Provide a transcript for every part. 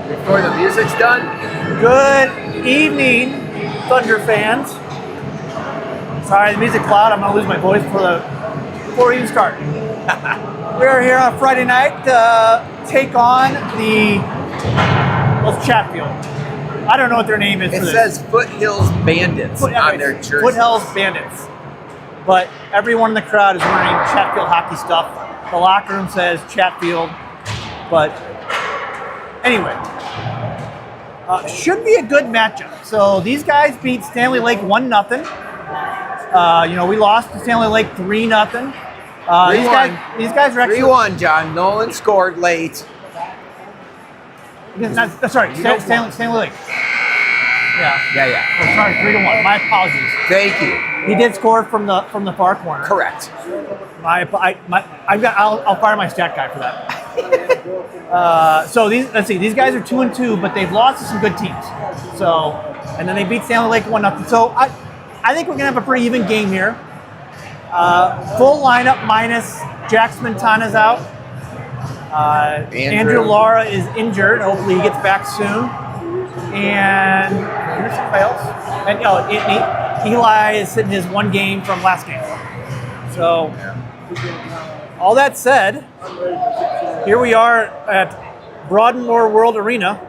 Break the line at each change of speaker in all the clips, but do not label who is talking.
Before the music's done.
Good evening, Thunder fans. Sorry, the music's loud. I'm gonna lose my voice before we even start. We're here on Friday night to take on the Chatfield. I don't know what their name is.
It says Foothills Bandits on their jersey.
Foothills Bandits. But everyone in the crowd is wearing Chatfield hockey stuff. The locker room says Chatfield. But anyway, should be a good matchup. So these guys beat Stanley Lake 1-0. We lost to Stanley Lake 3-0. These guys are actually
3-1. John Nolan scored late.
Sorry, Stanley Lake. Yeah. Oh, sorry, 3-1. My apologies.
Thank you.
He did score from the far corner.
Correct.
I'll fire my stat guy for that. So these guys are 2-2, but they've lost to some good teams. So, and then they beat Stanley Lake 1-0. So I think we're gonna have a pretty even game here. Full lineup minus Jack Smentana's out. Andrew Lara is injured. Hopefully he gets back soon. And there's somebody else. And Eli is sitting his one game from last game. So, all that said, here we are at Broadmoor World Arena,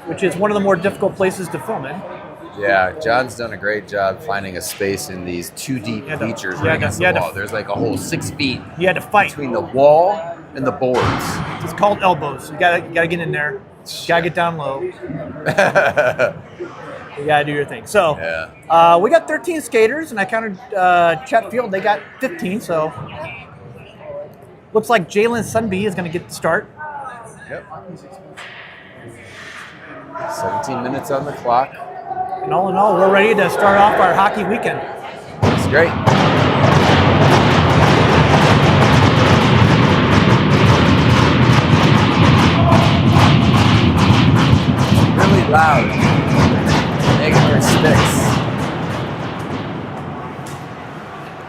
which is one of the more difficult places to film in.
Yeah, John's done a great job finding a space in these 2D bleachers right against the wall. There's like a whole 6 feet
you had to fight
between the wall and the boards.
It's called elbows. You gotta get in there. You gotta get down low. You gotta do your thing. So we got 13 skaters, and I counted Chatfield. They got 15. So looks like Jalen Sunby is gonna get the start.
Yep. 17 minutes on the clock.
And all in all, we're ready to start off our hockey weekend.
It's great. Really loud. Making their sticks.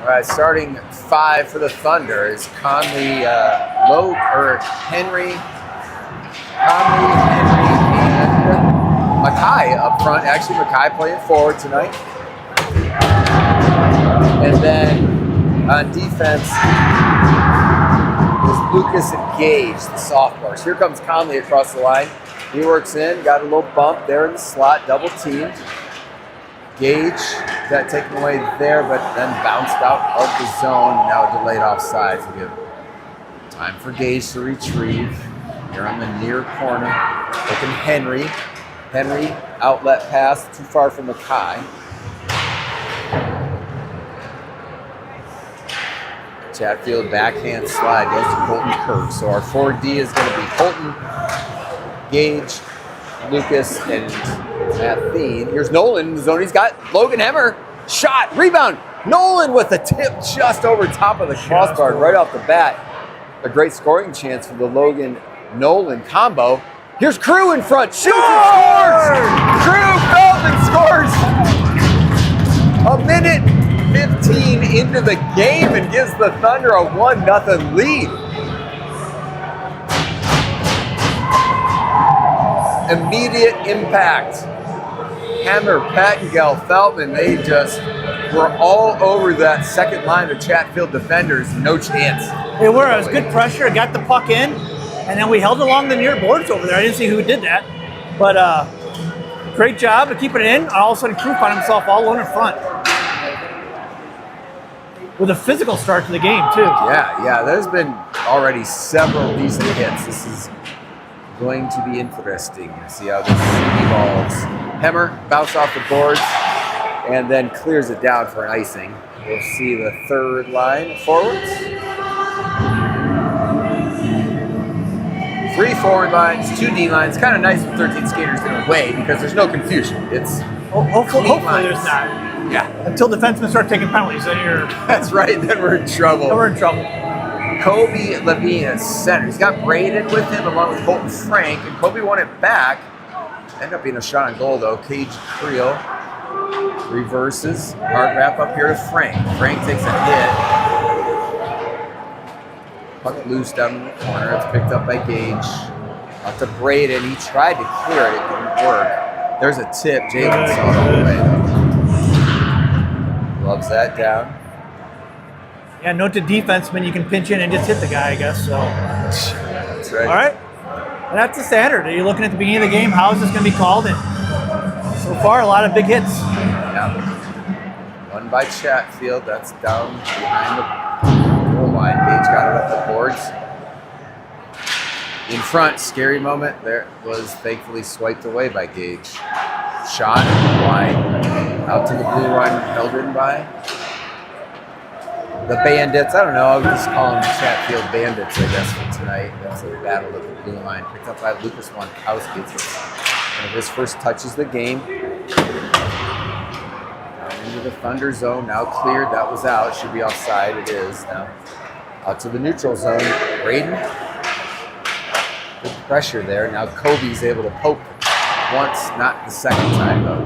All right, starting 5 for the Thunder is Henry, and Mackay up front. Actually, Mackay playing forward tonight. And then on defense is Lucas and Gage, the sophomores. Here comes Conley across the line. He works in, got a little bump there in the slot, double teamed. Gage got taken away there, but then bounced out of the zone. Now delayed offside. So give time for Gage to retrieve. Here on the near corner, looking Henry. Henry, outlet pass, too far from Mackay. Chatfield backhand slide goes to Colton Kirk. So our 4D is going to be Colton, Gage, Lucas, and Mathene. Here's Nolan in the zone. He's got Logan Hemmer. Shot, rebound. Nolan with a tip just over top of the crossbar right off the bat. A great scoring chance for the Logan-Nolan combo. Here's Crew in front, shoots and scores! Crew Feldman scores! A minute 15 into the game and gives the Thunder a 1-0 lead. Immediate impact. Hammer, Pattengell, Feldman, they just were all over that second line of Chatfield defenders. No chance.
They were. It was good pressure. It got the puck in. And then we held along the near boards over there. I didn't see who did that. But great job to keep it in. All of a sudden, Crew found himself all alone in front. With a physical start to the game, too.
Yeah. There's been already several decent hits. This is going to be interesting to see how this evolves. Hemmer bounced off the boards and then clears it down for an icing. We'll see the third line forwards. 3 forward lines, 2 D lines. Kind of nice with 13 skaters in a way because there's no confusion. It's
hopefully there's not.
Yeah.
Until defensemen start taking penalties, then you're.
That's right. Then we're in trouble. Kobe Levine is center. He's got Braden with him along with Colton Frank, and Kobe won it back. Ended up being a shot on goal though. Cage Creel reverses. Hard wrap up here to Frank. Frank takes a hit. Puck loose down in the corner. It's picked up by Gage. Out to Braden. He tried to clear it. It didn't work. There's a tip. Jalen saw it all the way. Loves that down.
Yeah, note to defenseman, you can pinch in and just hit the guy, I guess. So.
That's right.
All right. And that's the standard. Are you looking at the beginning of the game? How is this going to be called? And so far, a lot of big hits.
Yeah. One by Chatfield. That's down behind the goal line. Gage got it up the boards. In front, scary moment. There was thankfully swiped away by Gage. Shot wide. Out to the blue line, held in by the Bandits. I don't know. I would just call them Chatfield Bandits, I guess, for tonight. That's a battle of the blue line. Picked up by Lucas Wankowski. It's one of his first touches of the game. Down into the Thunder zone. Now cleared. That was out. Should be offside. It is now. Out to the neutral zone. Braden. Good pressure there. Now Kobe's able to poke once, not the second time though.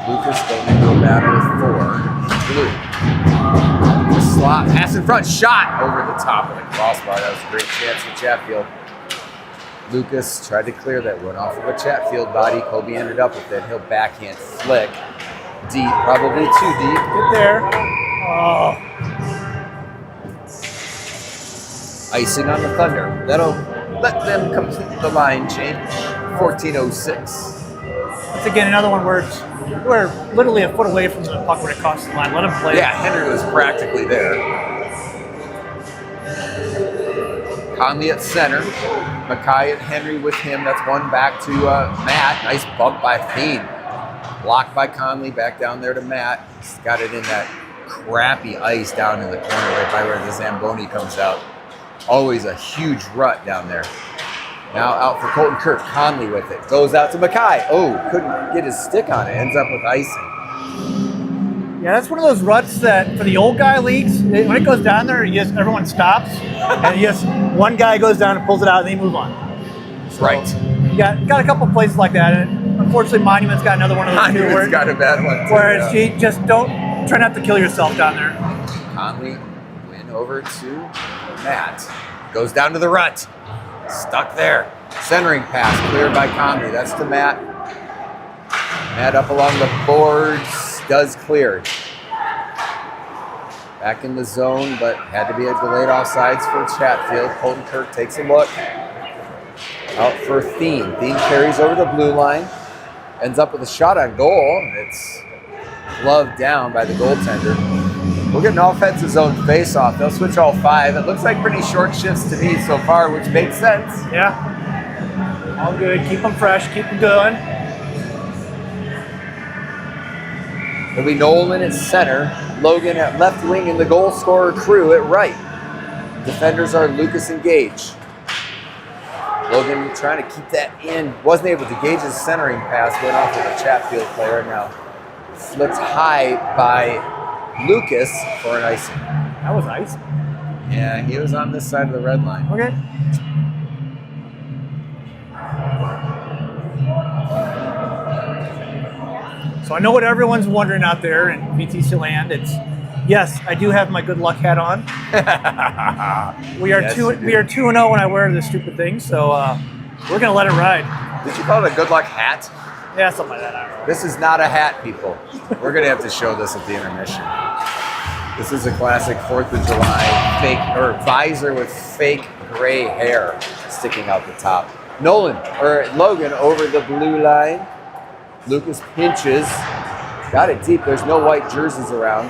Lucas going into a battle with 4 in blue. The slot, pass in front, shot over the top of the crossbar. That was a great chance for Chatfield. Lucas tried to clear that one off of a Chatfield body. Kobe ended up with it. He'll backhand flick. Deep, probably too deep.
Get there. Oh.
Icing on the Thunder. That'll let them complete the line change. 14:06.
That's again another one where we're literally a foot away from the puck when it crosses the line. Let him play.
Yeah, Henry was practically there. Conley at center. Mackay and Henry with him. That's one back to Matt. Nice bump by Thien. Blocked by Conley. Back down there to Matt. He's got it in that crappy ice down in the corner right by where the Zamboni comes out. Always a huge rut down there. Now out for Colton Kirk. Conley with it. Goes out to Mackay. Oh, couldn't get his stick on it. Ends up with icing.
Yeah, that's one of those ruts that for the old guy leagues, when it goes down there, everyone stops, and one guy goes down and pulls it out, and they move on. So,
right.
You got a couple of places like that, and unfortunately, Monument's got another one of those too.
Monument's got a bad one too.
Where you just try not to kill yourself down there.
Conley win over to Matt. Goes down to the rut. Stuck there. Centering pass cleared by Conley. That's to Matt. Matt up along the boards. Does clear. Back in the zone, but had to be a delayed offsides for Chatfield. Colton Kirk takes a look. Out for Thien. Thien carries over the blue line. Ends up with a shot on goal. It's gloved down by the goaltender. We'll get an offensive zone face-off. They'll switch all 5. It looks like pretty short shifts to me so far, which makes sense.
Yeah. All good. Keep them fresh. Keep them going.
It'll be Nolan at center. Logan at left wing and the goal scorer crew at right. Defenders are Lucas and Gage. Logan trying to keep that in. Wasn't able to. Gage's centering pass went off of a Chatfield player. Now flipped high by Lucas for an icing.
That was icing.
Yeah, he was on this side of the red line.
Okay. So I know what everyone's wondering out there in VTC land. It's yes, I do have my good luck hat on. We are 2-0 when I wear this stupid thing, so we're gonna let it ride.
Did you call it a good luck hat?
Yeah, something like that. I don't know.
This is not a hat, people. We're gonna have to show this at the intermission. This is a classic 4th of July visor with fake gray hair sticking out the top. Logan over the blue line. Lucas pinches. Got it deep. There's no white jerseys around.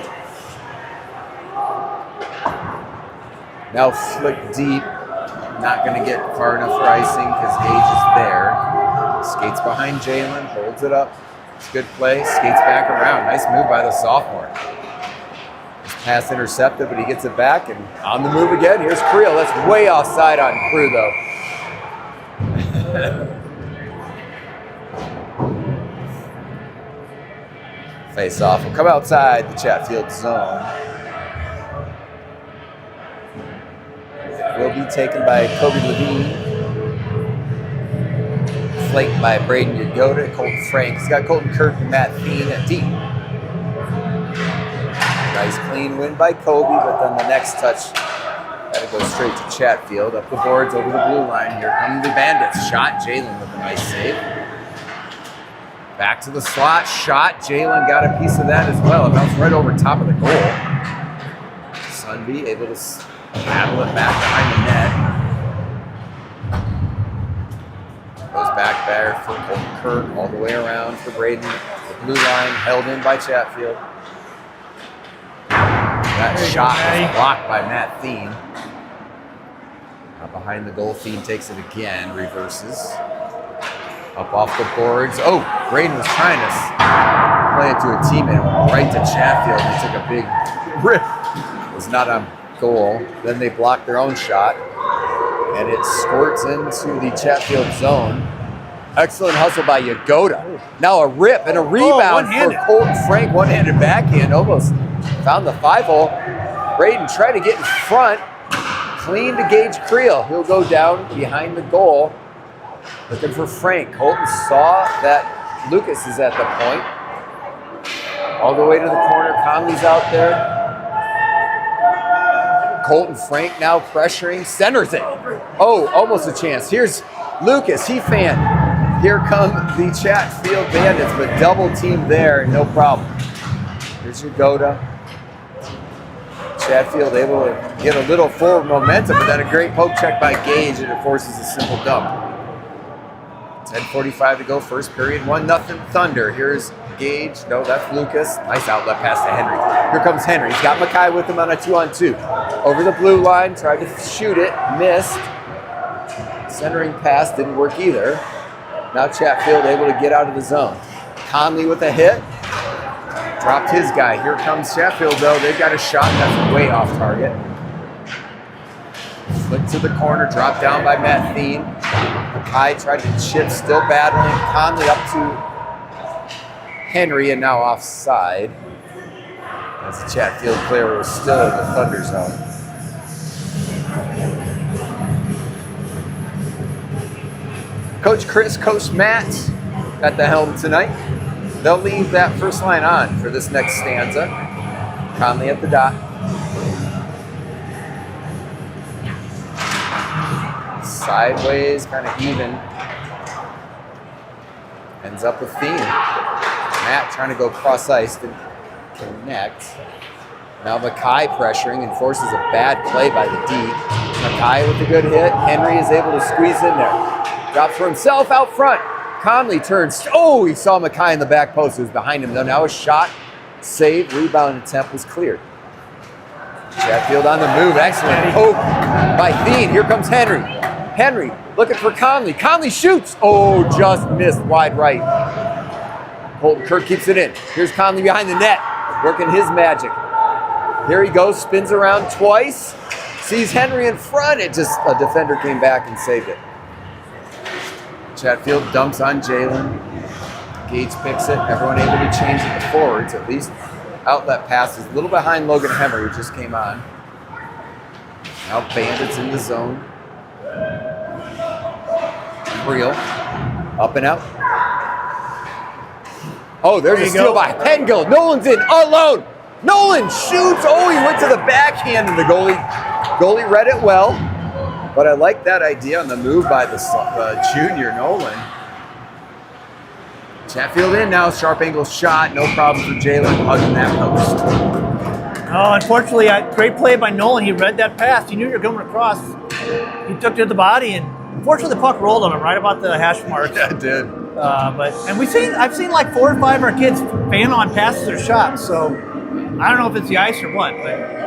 Now flick deep. Not going to get far enough for icing because Gage is there. Skates behind Jalen. Holds it up. It's good play. Skates back around. Nice move by the sophomore. His pass intercepted, but he gets it back and on the move again. Here's Creel. That's way offside on Crew, though. Face off will come outside the Chatfield zone. It will be taken by Kobe Levine. Flanked by Braden Yagoda, Colton Frank. He's got Colton Kirk and Matt Thien at deep. Nice clean win by Kobe, but then the next touch, that That goes straight to Chatfield, up the boards, over the blue line. Here come the Bandits. Shot, Jalen with a nice save. Back to the slot, shot. Jalen got a piece of that as well. It bounced right over top of the goal. Sunby able to paddle it back behind the net. Goes back there for Colton Kirk, all the way around for Braden. The blue line held in by Chatfield. That shot was blocked by Matt Thien. Behind the goal, Thien takes it again, reverses. Up off the boards. Oh, Braden was trying to play it to a teammate, right to Chatfield. He took a big rip. It was not on goal. Then they blocked their own shot, and it squirts into the Chatfield zone. Excellent hustle by Yagoda. Now a rip and a rebound for Colton Frank. One-handed backhand, almost found the 5-hole. Braden tried to get in front. Clean to Gage Creel. He'll go down behind the goal. Looking for Frank. Colton saw that Lucas is at the point. All the way to the corner. Conley's out there. Colton Frank now pressuring. Centers it. Oh, almost a chance. Here's Lucas. He fanned. Here come the Chatfield Bandits, but double team there. No problem. Here's Yagoda. Chatfield able to get a little forward momentum, but then a great poke check by Gage, and it forces a simple dump. 10:45 to go, first period, 1-0 Thunder. Here's Gage. No, that's Lucas. Nice outlet pass to Henry. Here comes Henry. He's got Mackay with him on a 2-on-2. Over the blue line, tried to shoot it, missed. Centering pass didn't work either. Now Chatfield able to get out of the zone. Conley with a hit. Dropped his guy. Here comes Chatfield, though. They've got a shot. That's way off target. Flick to the corner. Dropped down by Matt Thien. Mackay tried to chip. Still battling. Conley up to Henry, and now offside. As the Chatfield player was still in the Thunder zone. Coach Chris, Coach Matt at the helm tonight. They'll leave that first line on for this next stanza. Conley at the dot. Sideways, kind of even. Ends up with Thien. Matt trying to go cross ice to connect. Now Mackay pressuring and forces a bad play by the D. Mackay with a good hit. Henry is able to squeeze in there. Drops for himself out front. Conley turns. Oh, he saw Mackay in the back post. It was behind him, though. Now a shot, save, rebound attempt was cleared. Chatfield on the move. Excellent poke by Thien. Here comes Henry. Henry looking for Conley. Conley shoots. Oh, just missed wide right. Colton Kirk keeps it in. Here's Conley behind the net, working his magic. Here he goes, spins around twice. Sees Henry in front. It just, a defender came back and saved it. Chatfield dumps on Jalen. Gage picks it. Everyone able to change it to forwards. At least outlet passes. A little behind Logan Henry, who just came on. Now Bandits in the zone. Creel. Up and out. Oh, there's a steal by Pengel. Nolan's in alone. Nolan shoots. Oh, he went to the backhand, and the goalie read it well. But I like that idea on the move by the junior Nolan. Chatfield in now, sharp angle shot, no problem for Jalen hugging that post.
Oh, unfortunately, great play by Nolan. He read that pass. He knew you were coming across. He took to the body, and unfortunately, the puck rolled on him right about the hash mark.
Yeah, it did.
I've seen like 4 or 5 of our kids fan on passes or shots. So I don't know if it's the ice or what, but.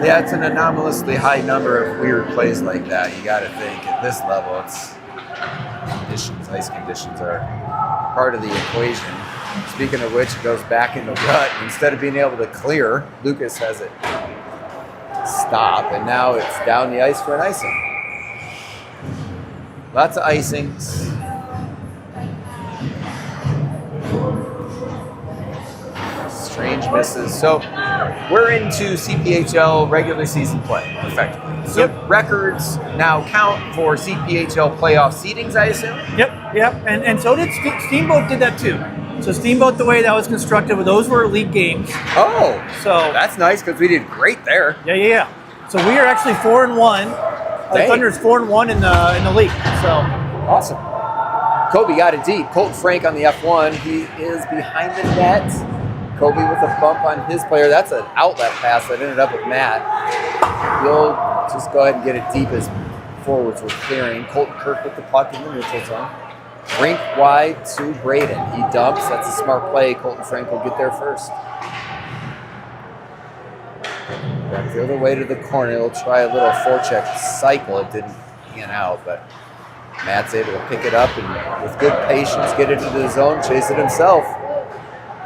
Yeah, it's an anomalously high number of weird plays like that. You got to think at this level, it's conditions, ice conditions are part of the equation. Speaking of which, it goes back in the rut. Instead of being able to clear, Lucas has it stop, and now it's down the ice for an icing. Lots of icings. Strange misses. So we're into CPHL regular season play, effectively. So records now count for CPHL playoff seedings, I assume?
Yep. And so did Steamboat did that too. So Steamboat, the way that was constructed, those were league games.
Oh,
so
that's nice because we did great there.
Yeah. So we are actually 4-1. The
Dang.
Thunder's 4-1 in the league. So
Awesome. Kobe got it deep. Colton Frank on the F1. He is behind the net. Kobe with a bump on his player. That's an outlet pass that ended up with Matt. He'll just go ahead and get it deep as forwards were clearing. Colton Kirk with the puck in the neutral zone. Rink wide to Braden. He dumps. That's a smart play. Colton Frank will get there first. Back the other way to the corner. He'll try a little forecheck cycle. It didn't pan out, but Matt's able to pick it up and with good patience get it into the zone, chase it himself.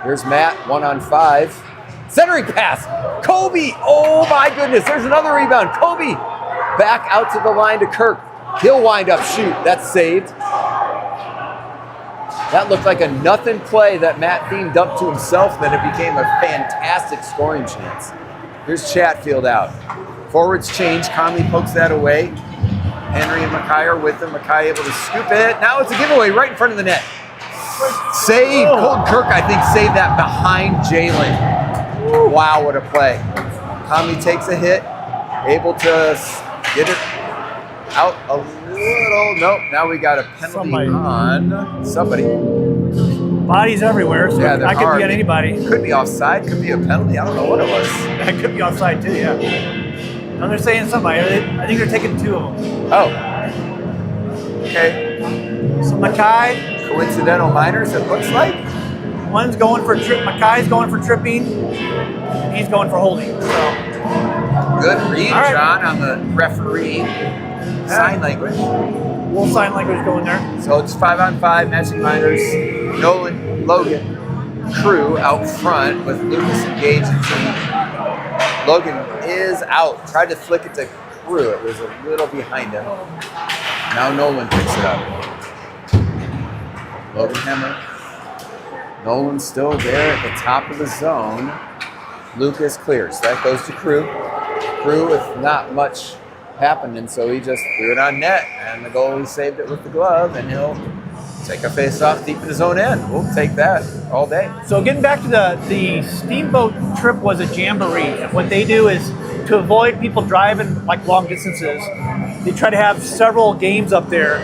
Here's Matt, 1-on-5. Centering pass. Kobe. Oh my goodness. There's another rebound. Kobe back out to the line to Kirk. He'll wind up shoot. That's saved. That looked like a nothing play that Matt Thien dumped to himself. Then it became a fantastic scoring chance. Here's Chatfield out. Forwards change. Conley pokes that away. Henry and Mackay are with him. Mackay able to scoop it. Now it's a giveaway right in front of the net. Save. Colton Kirk, I think, saved that behind Jalen. Wow, what a play. Conley takes a hit. Able to get it out a little. Nope, now we got a penalty on somebody.
Bodies everywhere, so
Yeah,
that could be on anybody.
Could be offside, could be a penalty. I don't know what it was.
That could be offside too, yeah. No, they're saying somebody. I think they're taking 2 of them.
Oh. Okay.
So Mackay,
Coincidental minors, it looks like.
one's going for Mackay's going for tripping, and he's going for holding. So
Good read,
All right.
John, on the referee. Sign language.
little sign language going there.
So it's 5-on-5, matching minors. Nolan, Logan, Crew out front with Lucas engaged and team. Logan is out. Tried to flick it to Crew. It was a little behind him. Now Nolan picks it up. Logan Hammer. Nolan's still there at the top of the zone. Lucas clears. That goes to Crew. Crew with not much happening, so he just threw it on net, and the goalie saved it with the glove, and he'll take a face-off deep in his own end. We'll take that all day.
So getting back to the Steamboat trip was a jamboree, and what they do is to avoid people driving like long distances, they try to have several games up there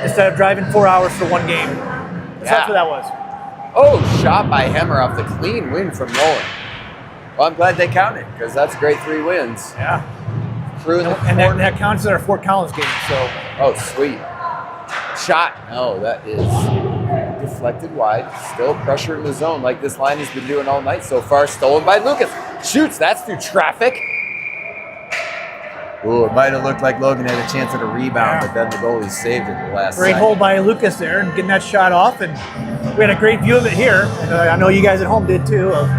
instead of driving 4 hours for one game. So that's what that was.
Oh, shot by Hemmer off the clean win from Nolan. Well, I'm glad they counted, because that's a great 3 wins.
Yeah.
Crew in the
And
corner.
that counts as our Fort Collins game. So
Oh, sweet. Shot. No, that is deflected wide. Still pressure in the zone like this line has been doing all night so far. Stolen by Lucas. Shoots. That's through traffic. Ooh, it might have looked like Logan had a chance at a rebound, but then the goalie saved it at the last
great
second.
hold by Lucas there and getting that shot off. And we had a great view of it here. And I know you guys at home did too, of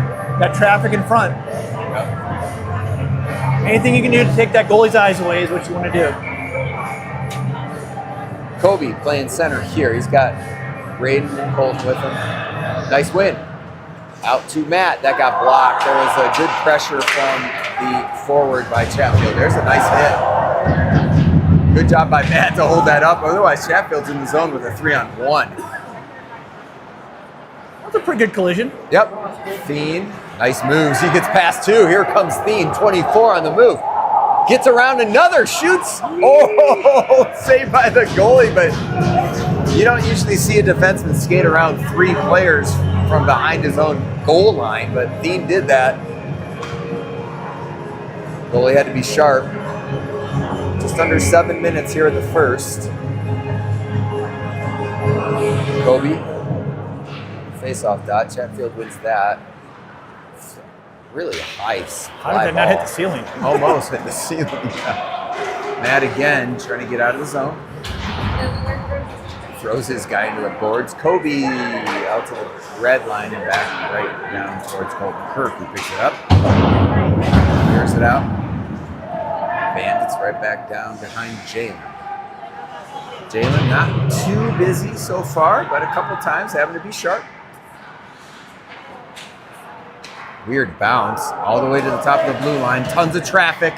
that traffic in front. Anything you can do to take that goalie's eyes away is what you want to do.
Kobe playing center here. He's got Braden and Colton with him. Nice win. Out to Matt. That got blocked. There was a good pressure from the forward by Chatfield. There's a nice hit. Good job by Matt to hold that up. Otherwise, Chatfield's in the zone with a 3-on-1.
That's a pretty good collision.
Yep. Thien. Nice moves. He gets past 2. Here comes Thien. 24 on the move. Gets around another. Shoots. Oh, saved by the goalie. But you don't usually see a defenseman skate around 3 players from behind his own goal line. But Thien did that. Goalie had to be sharp. Just under 7 minutes here in the first. Kobe. Face-off dot. Chatfield wins that. Really high
How did that not hit the ceiling?
Almost hit the ceiling. Matt again trying to get out of the zone. Throws his guy into the boards. Kobe out to the red line and back right down towards Colton Kirk, who picks it up. Clears it out. Bandits right back down behind Jalen. Jalen not too busy so far, but a couple times having to be sharp. Weird bounce all the way to the top of the blue line. Tons of traffic.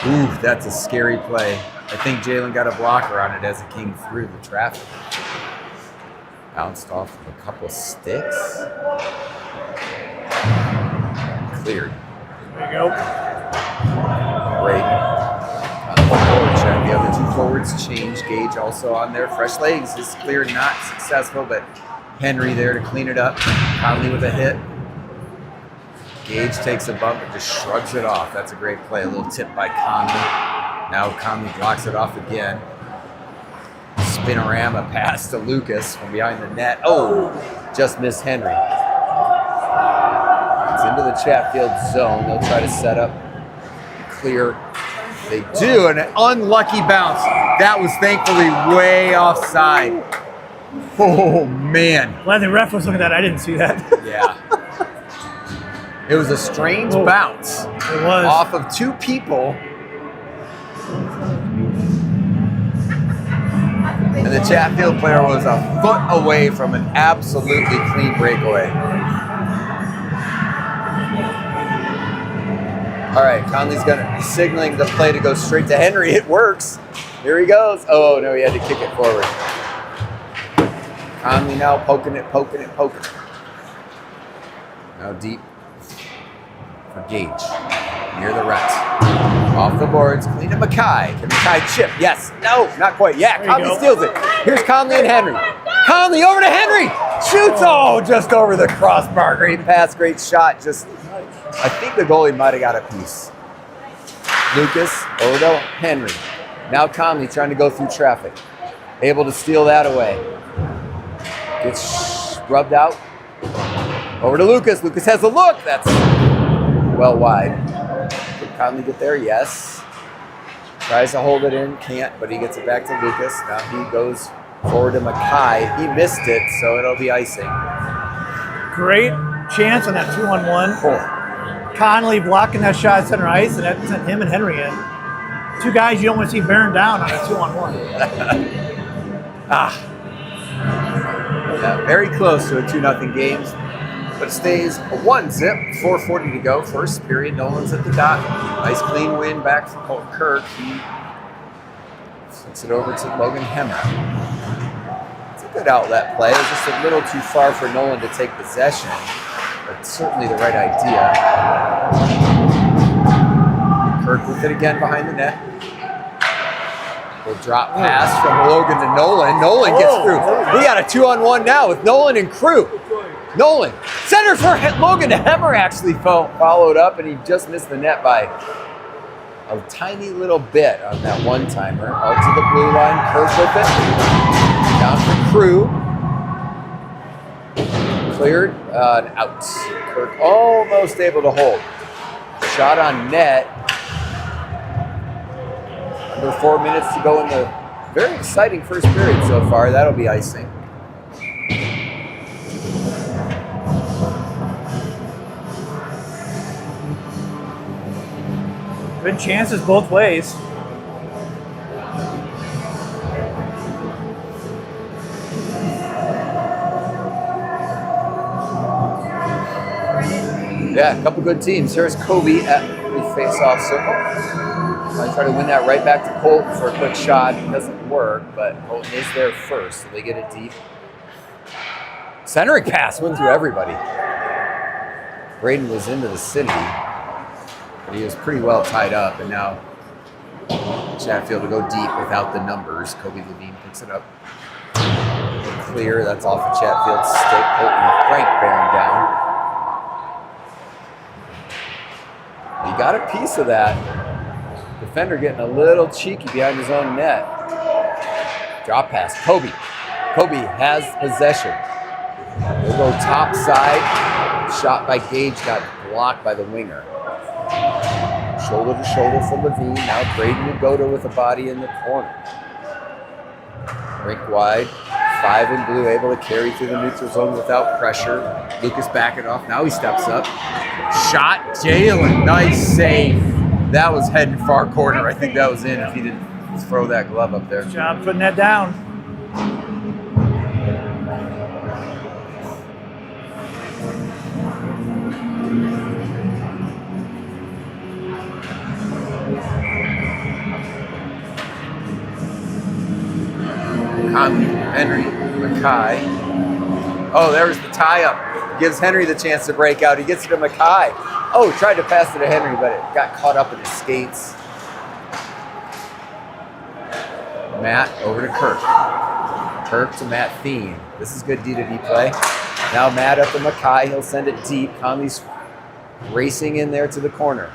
Ooh, that's a scary play. I think Jalen got a blocker on it as it came through the traffic. Bounced off of a couple sticks. Cleared.
There you go.
Braden. forwards change. Gage also on there. Fresh legs is clear, not successful, but Henry there to clean it up. Conley with a hit. Gage takes a bump and just shrugs it off. That's a great play. A little tip by Conley. Now Conley blocks it off again. Spinorama pass to Lucas from behind the net. Oh, just missed Henry. It's into the Chatfield zone. They'll try to set up, clear. They do, and an unlucky bounce. That was thankfully way offside. Oh, man.
Glad the ref was looking at that. I didn't see that.
Yeah. It was a strange bounce.
It was.
Off of two people. And the Chatfield player was a foot away from an absolutely clean breakaway. All right, Conley's signaling the play to go straight to Henry. It works. Here he goes. Oh, no, he had to kick it forward. Conley now poking it. Now deep for Gage. Near the rest. Off the boards. Clean to Mackay. Can Mackay chip? Yes. No, not quite. Yeah, Conley steals it. Here's Conley and Henry. Conley over to Henry. Shoots. Oh, just over the crossbar. Great pass, great shot. Just, I think the goalie might have got a piece. Lucas over to Henry. Now Conley trying to go through traffic. Able to steal that away. Gets rubbed out. Over to Lucas. Lucas has a look. That's well wide. Can Conley get there? Yes. Tries to hold it in. Can't, but he gets it back to Lucas. Now he goes forward to Mackay. He missed it, so it'll be icing.
Great chance on that 2-on-1.
Oh.
Conley blocking that shot at center ice, and that sent him and Henry in. Two guys you don't want to see bearing down on a 2-on-1.
Yeah, very close to a 2-0 game, but it stays a 1-zip. 4:40 to go. First period. Nolan's at the dot. Nice clean win back from Colton Kirk. He flicks it over to Logan Hemmer. It's a good outlet play. It was just a little too far for Nolan to take possession. But certainly the right idea. Kirk with it again behind the net. Little drop pass from Logan to Nolan. Nolan gets through. We got a 2-on-1 now with Nolan and Crew. Nolan centers for Logan to Hemmer. Actually followed up, and he just missed the net by a tiny little bit on that one-timer. Out to the blue line. Kirk with it. Down for Crew. Cleared and out. Kirk almost able to hold. Shot on net. Under 4 minutes to go in the very exciting first period so far. That'll be icing.
Good chances both ways.
Yeah, a couple good teams. Here's Kobe at the face-off circle. I try to win that right back to Colton for a quick shot. It doesn't work, but Colton is there first, so they get it deep. Centering pass went through everybody. Braden was into the city, but he was pretty well tied up, and now Chatfield to go deep without the numbers. Kobe Levine picks it up. Clear, that's off of Chatfield's stick. Colton with Frank bearing down. He got a piece of that. Defender getting a little cheeky behind his own net. Drop pass, Kobe. Kobe has possession. We'll go top side. Shot by Gage, got blocked by the winger. Shoulder to shoulder for Levine. Now Braden will go to with a body in the corner. Rink wide. 5 in blue, able to carry through the neutral zone without pressure. Lucas backing off. Now he steps up. Shot, Jalen. Nice save. That was heading far corner. I think that was in if he didn't throw that glove up there.
Good job putting that down.
Conley, Henry, Mackay. Oh, there's the tie-up. Gives Henry the chance to break out. He gets it to Mackay. Oh, tried to pass it to Henry, but it got caught up in his skates. Matt over to Kirk. Kirk to Matt Thien. This is good D to D play. Now Matt up to Mackay. He'll send it deep. Conley's racing in there to the corner.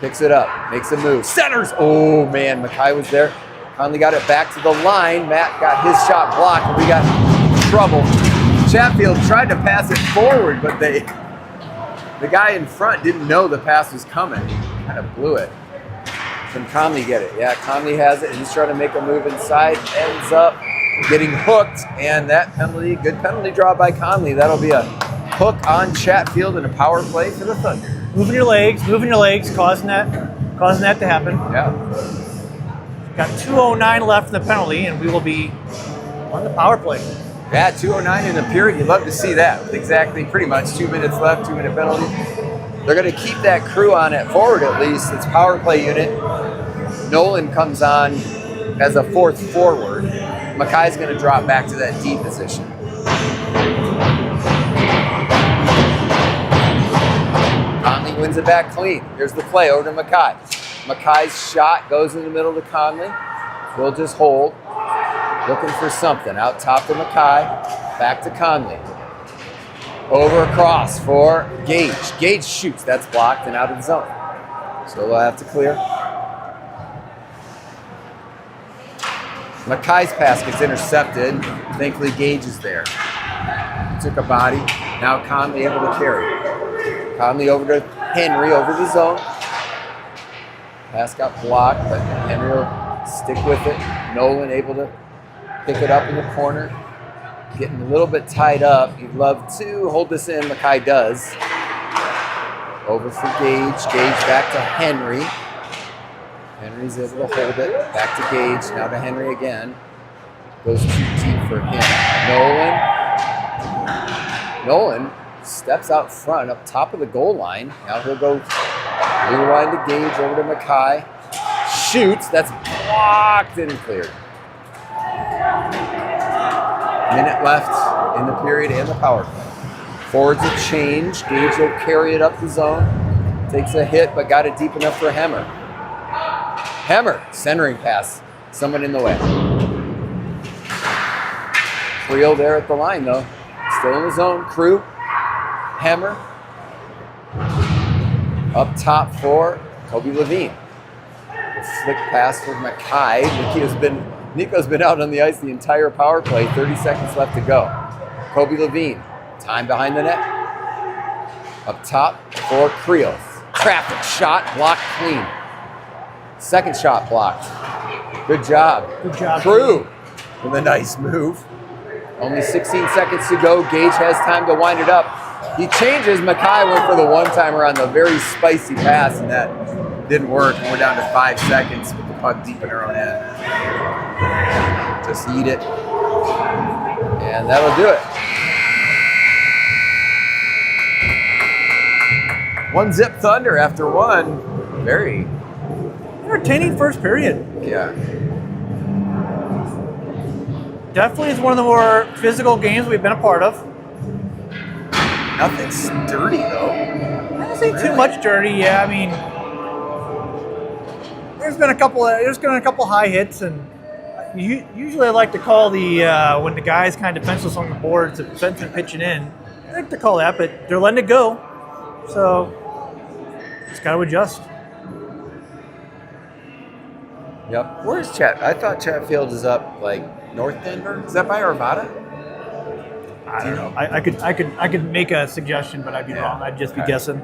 Picks it up. Makes a move. Centers. Oh, man. Mackay was there. Conley got it back to the line. Matt got his shot blocked, and we got trouble. Chatfield tried to pass it forward, but the guy in front didn't know the pass was coming. He kind of blew it. Can Conley get it? Yeah, Conley has it. He's trying to make a move inside. Ends up getting hooked, and that penalty, good penalty draw by Conley. That'll be a hook on Chatfield and a power play for the Thunder.
Moving your legs, causing that to happen.
Yeah.
Got 2:09 left in the penalty, and we will be on the power play.
Yeah, 2:09 in the period. You'd love to see that. With exactly pretty much 2 minutes left, 2-minute penalty. They're going to keep that crew on at forward at least. It's power play unit. Nolan comes on as a fourth forward. Mackay's going to drop back to that D position. Conley wins it back clean. Here's the play over to Mackay. Mackay's shot goes in the middle to Conley. We'll just hold. Looking for something. Out top to Mackay. Back to Conley. Over across for Gage. Gage shoots. That's blocked and out of the zone. So we'll have to clear. Mackay's pass gets intercepted. Thankfully, Gage is there. Took a body. Now Conley able to carry. Conley over to Henry, over the zone. Pass got blocked, but Henry will stick with it. Nolan able to pick it up in the corner. Getting a little bit tied up. You'd love to hold this in. Mackay does. Over for Gage. Gage back to Henry. Henry's able to hold it. Back to Gage. Now to Henry again. Goes too deep for him. Nolan steps out front, up top of the goal line. Now he'll go rewind to Gage, over to Mackay. Shoots. That's blocked and cleared. Minute left in the period and the power play. Forwards a change. Gage will carry it up the zone. Takes a hit, but got it deep enough for Hemmer. Hemmer, centering pass. Someone in the way. Creel there at the line, though. Still in the zone. Crew. Hemmer. Up top for Kobe Levine. A slick pass for Mackay. Nico's been out on the ice the entire power play. 30 seconds left to go. Kobe Levine. Time behind the net. Up top for Creel. Traffic shot. Blocked clean. Second shot blocked. Good job.
Good job.
Crew with a nice move. Only 16 seconds to go. Gage has time to wind it up. He changes. Mackay went for the one-timer on the very spicy pass, and that didn't work. And we're down to 5 seconds with the puck deep in our own end. Just eat it. And that'll do it. 1-zip Thunder after one. Very
entertaining first period.
Yeah.
Definitely is one of the more physical games we've been a part of.
Nothing sturdy though.
I don't think too much dirty. Yeah, I mean, there's been a couple high hits, and usually I like to call the when the guys kind of defenseless on the boards, the defenseman pitching in. I like to call that, but they're letting it go, so just got to adjust.
Yep. Where's Chat? I thought Chatfield is up like North Denver. Is that by Arvada?
I don't know. I could make a suggestion, but I'd be wrong. I'd just be guessing.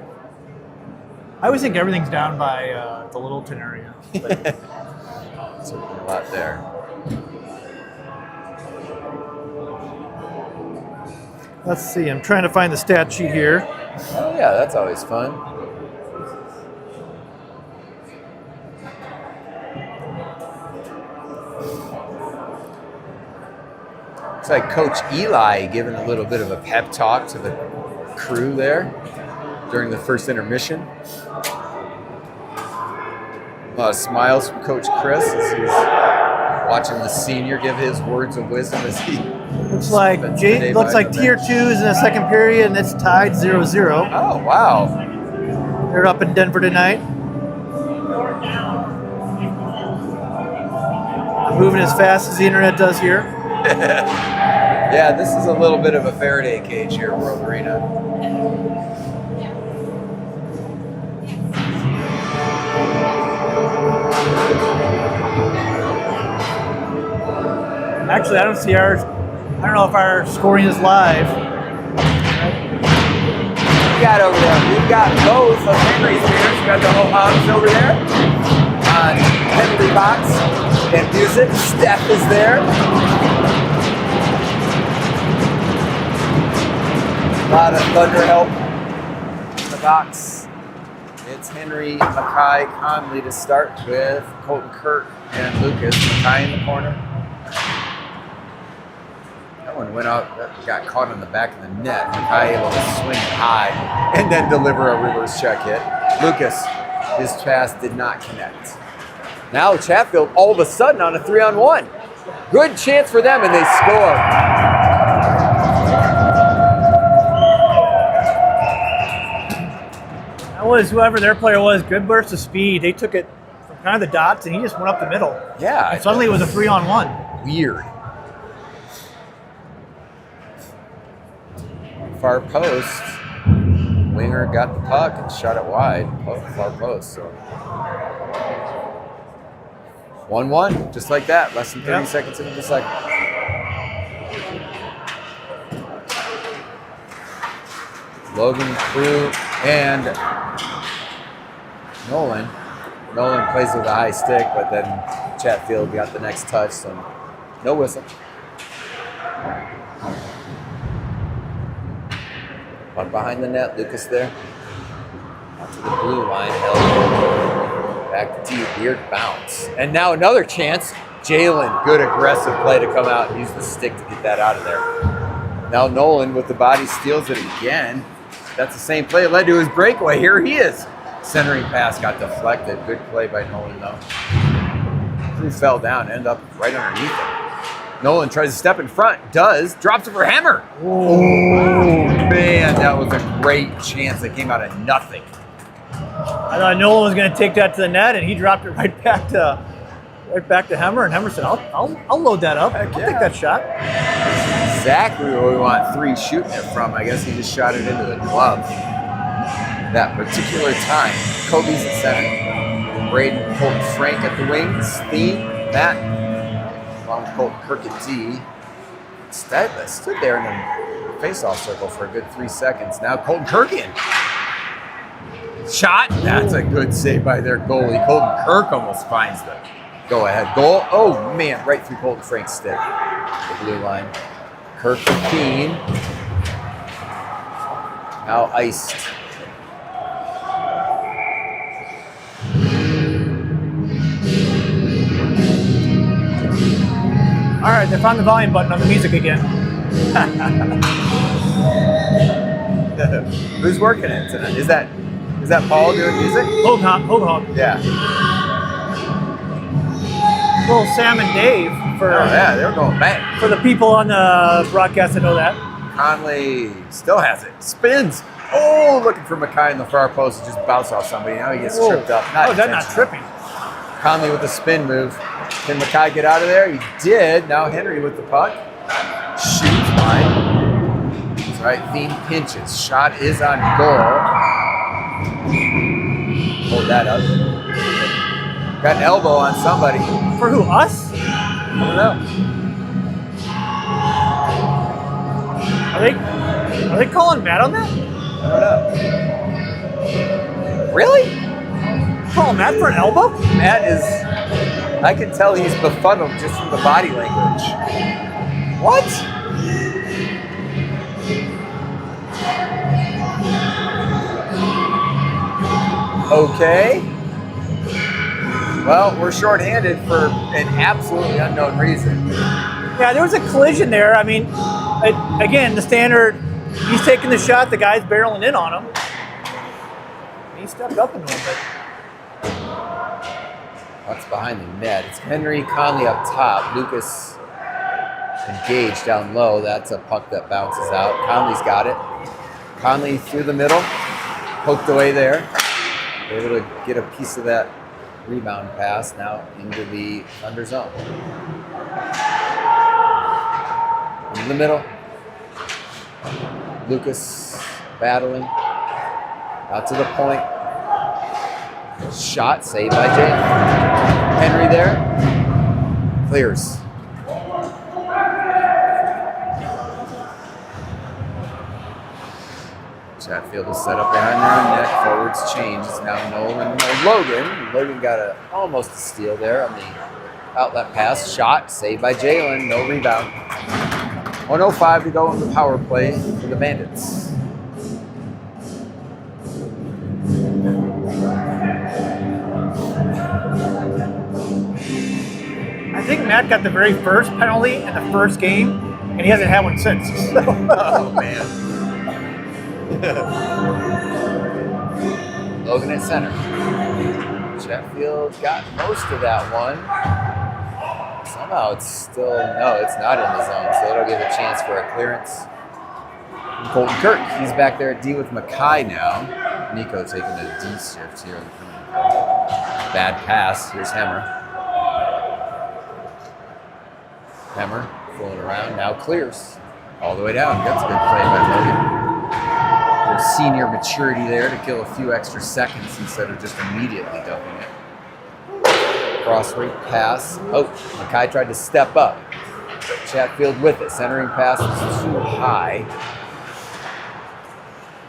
I always think everything's down by the Littleton area.
Certainly a lot there.
Let's see. I'm trying to find the stat sheet here.
Oh yeah, that's always fun. Looks like Coach Eli giving a little bit of a pep talk to the crew there during the first intermission. A lot of smiles from Coach Chris as he's watching the senior give his words of wisdom as he
looks like tier 2 is in the second period, and it's tied 0-0.
Oh wow!
They're up in Denver tonight. Not moving as fast as the internet does here.
Yeah, this is a little bit of a Faraday cage here, World Arena.
Actually, I don't see I don't know if our scoring is live.
We got over there. We've got both of Henry's beers. We've got the whole hogs over there on penalty box and music. Steph is there. A lot of Thunder help in the box. It's Henry, Mackay, Conley to start with Colton Kirk and Lucas. Mackay in the corner. That one went out, got caught on the back of the net. Mackay able to swing it high and then deliver a reverse check hit. Lucas, his pass did not connect. Now Chatfield all of a sudden on a 3-on-1. Good chance for them and they score.
That was whoever their player was. Good burst of speed. They took it from kind of the dots and he just went up the middle.
Yeah.
And suddenly it was a 3-on-1.
Weird. Far post, winger got the puck and shot it wide, far post. So 1-1, just like that, less than 30 seconds into the second. Logan, Crew, and Nolan. Nolan plays with a high stick, but then Chatfield got the next touch, so no whistle. Puck behind the net, Lucas there. Out to the blue line, held back to deep, weird bounce. And now another chance. Jalen, good aggressive play to come out and use the stick to get that out of there. Now Nolan with the body steals it again. That's the same play that led to his breakaway. Here he is. Centering pass got deflected. Good play by Nolan though. Crew fell down, ended up right underneath him. Nolan tries to step in front, does, drops it for Hammer. Oh, man, that was a great chance that came out of nothing.
I thought Nolan was going to take that to the net, and he dropped it right back to Hemmer, and Hemmer said, "I'll load that up. I'll take that shot."
Exactly where we want 3 shooting it from. I guess he just shot it into the glove. That particular time, Kobe's at center. Braden, Colton, Frank at the wings. Thien, Matt. Along with Colton Kirk and D. Instead, I stood there in the face-off circle for a good 3 seconds. Now Colton Kirk in. Shot. That's a good save by their goalie. Colton Kirk almost finds the go-ahead goal. Oh, man, right through Colton Frank's stick. The blue line. Kirk and Thien. Now iced.
All right, they found the volume button on the music again.
Who's working it tonight? Is that Paul doing music?
Hold on.
Yeah.
Little Sam and Dave for
they were going bang.
for the people on the broadcast that know that.
Conley still has it. Spins. Oh, looking for Mackay in the far post to just bounce off somebody. Now he gets tripped up.
That's not tripping.
Conley with the spin move. Can Mackay get out of there? He did. Now Henry with the puck. Shoots wide. That's right. Thien pinches. Shot is on goal. Hold that up. Got an elbow on somebody.
For who? Us?
I don't know.
Are they calling Matt on that?
I don't know. Really?
Calling Matt for an elbow?
Matt is, I can tell he's befuddled just from the body language. What? Okay. Well, we're shorthanded for an absolutely unknown reason.
Yeah, there was a collision there. I mean, again, the standard, he's taking the shot, the guy's barreling in on him. He stepped up into him, but...
What's behind the net? It's Henry, Conley up top. Lucas engaged down low. That's a puck that bounces out. Conley's got it. Conley through the middle. Poked away there. Able to get a piece of that Rebound pass now into the Thunder zone. In the middle. Lucas battling. Out to the point. Shot saved by Jay. Henry there. Clears. Chatfield is set up behind their own net. Forwards change. It's now Nolan and Logan. Logan got almost a steal there on the outlet pass. Shot saved by Jalen. No rebound. 1:05 to go in the power play for the Bandits.
I think Matt got the very first penalty in the first game, and he hasn't had one since.
Oh, man. Logan at center. Chatfield got most of that one. Somehow it's still, no, it's not in the zone, so it'll give a chance for a clearance. And Colton Kirk, he's back there at D with Mackay now. Nico taking a D shift here. Bad pass. Here's Hemmer. Hemmer fooling around, now clears. All the way down. That's a good play by Logan. There's senior maturity there to kill a few extra seconds instead of just immediately dumping it. Cross-ring pass. Oh, Mackay tried to step up. Chatfield with it. Centering pass was too high.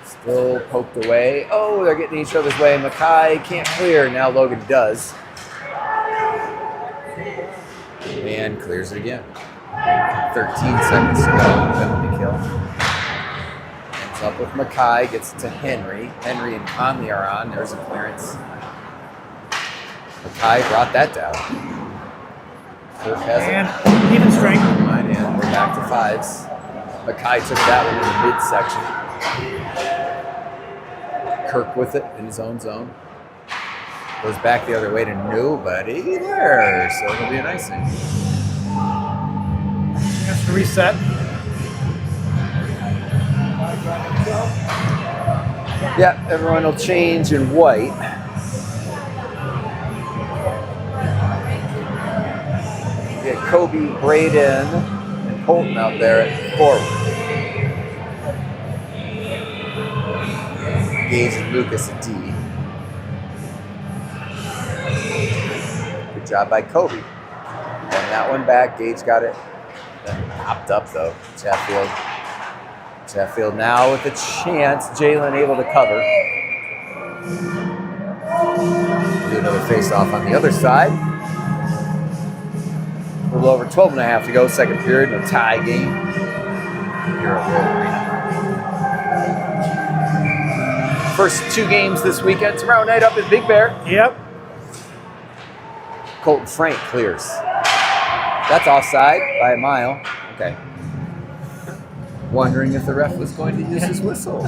Still poked away. Oh, they're getting each other's way. Mackay can't clear. Now Logan does. And clears it again. 13 seconds to go. Penalty kill. Ends up with Mackay. Gets it to Henry. Henry and Conley are on. There's a clearance. Mackay brought that down. Kirk has it.
And even strength.
And we're back to fives. Mackay took that one in the midsection. Kirk with it in his own zone. Goes back the other way to nobody there. So it'll be a nice thing.
Chance to reset.
Yeah, everyone will change in white. Get Kobe, Braden, and Colton out there at forward. Gage and Lucas at D. Good job by Kobe. Won that one back. Gage got it. Then popped up though. Chatfield. Chatfield now with a chance. Jalen able to cover. Do another face-off on the other side. A little over 12 and a half to go, second period, no tie game here at World Arena. First two games this weekend, tomorrow night up at Big Bear.
Yep.
Colton Frank clears. That's offside by a mile. Okay. Wondering if the ref was going to use his whistle.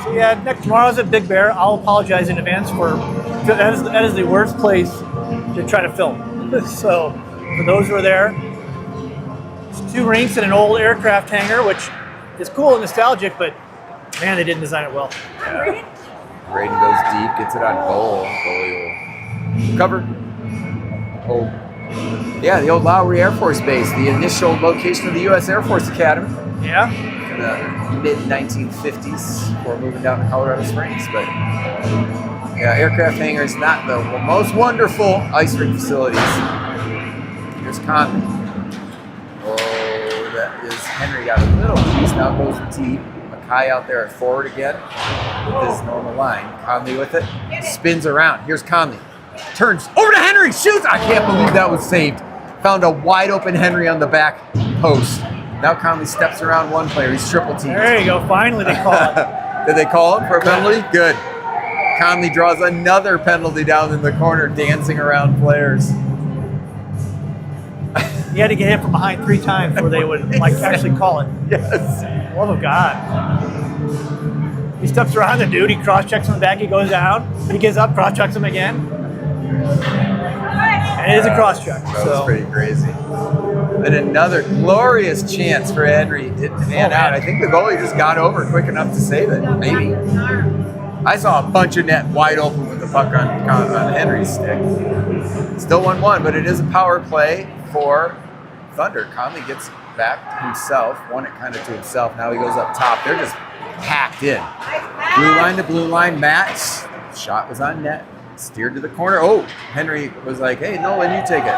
So yeah, tomorrow's at Big Bear. I'll apologize in advance that is the worst place to try to film. So for those who are there, it's two rinks and an old aircraft hangar, which is cool and nostalgic, but man, they didn't design it well.
Yeah. Braden goes deep, gets it on goal. Goalie will cover. Oh, yeah, the old Lowry Air Force Base, the initial location of the U.S. Air Force Academy.
Yeah.
In the mid-1950s before moving down to Colorado Springs. But yeah, aircraft hangar is not the most wonderful ice rink facilities. Here's Conley. Oh, that is Henry got a little piece. Now goes deep. Mackay out there at forward again with his normal line. Conley with it. Spins around. Here's Conley. Turns over to Henry. Shoots. I can't believe that was saved. Found a wide open Henry on the back post. Now Conley steps around one player. He's triple teamed.
There you go. Finally they call it.
Did they call him for a penalty? Good. Conley draws another penalty down in the corner, dancing around players.
You had to get hit from behind 3 times before they would actually call it.
Yes.
Oh God. He steps around the dude, he cross-checks him back, he goes down, he gets up, cross-checks him again. And it is a cross-check.
That was pretty crazy. And another glorious chance for Henry. Didn't pan out. I think the goalie just got over quick enough to save it. Maybe. I saw a bunch of net wide open with the puck on Henry's stick. Still 1-1, but it is a power play for Thunder. Conley gets back himself, won it kind of to himself. Now he goes up top. They're just packed in. Blue line to blue line. Matt's shot was on net. Steered to the corner. Oh, Henry was like, hey, Nolan, you take it.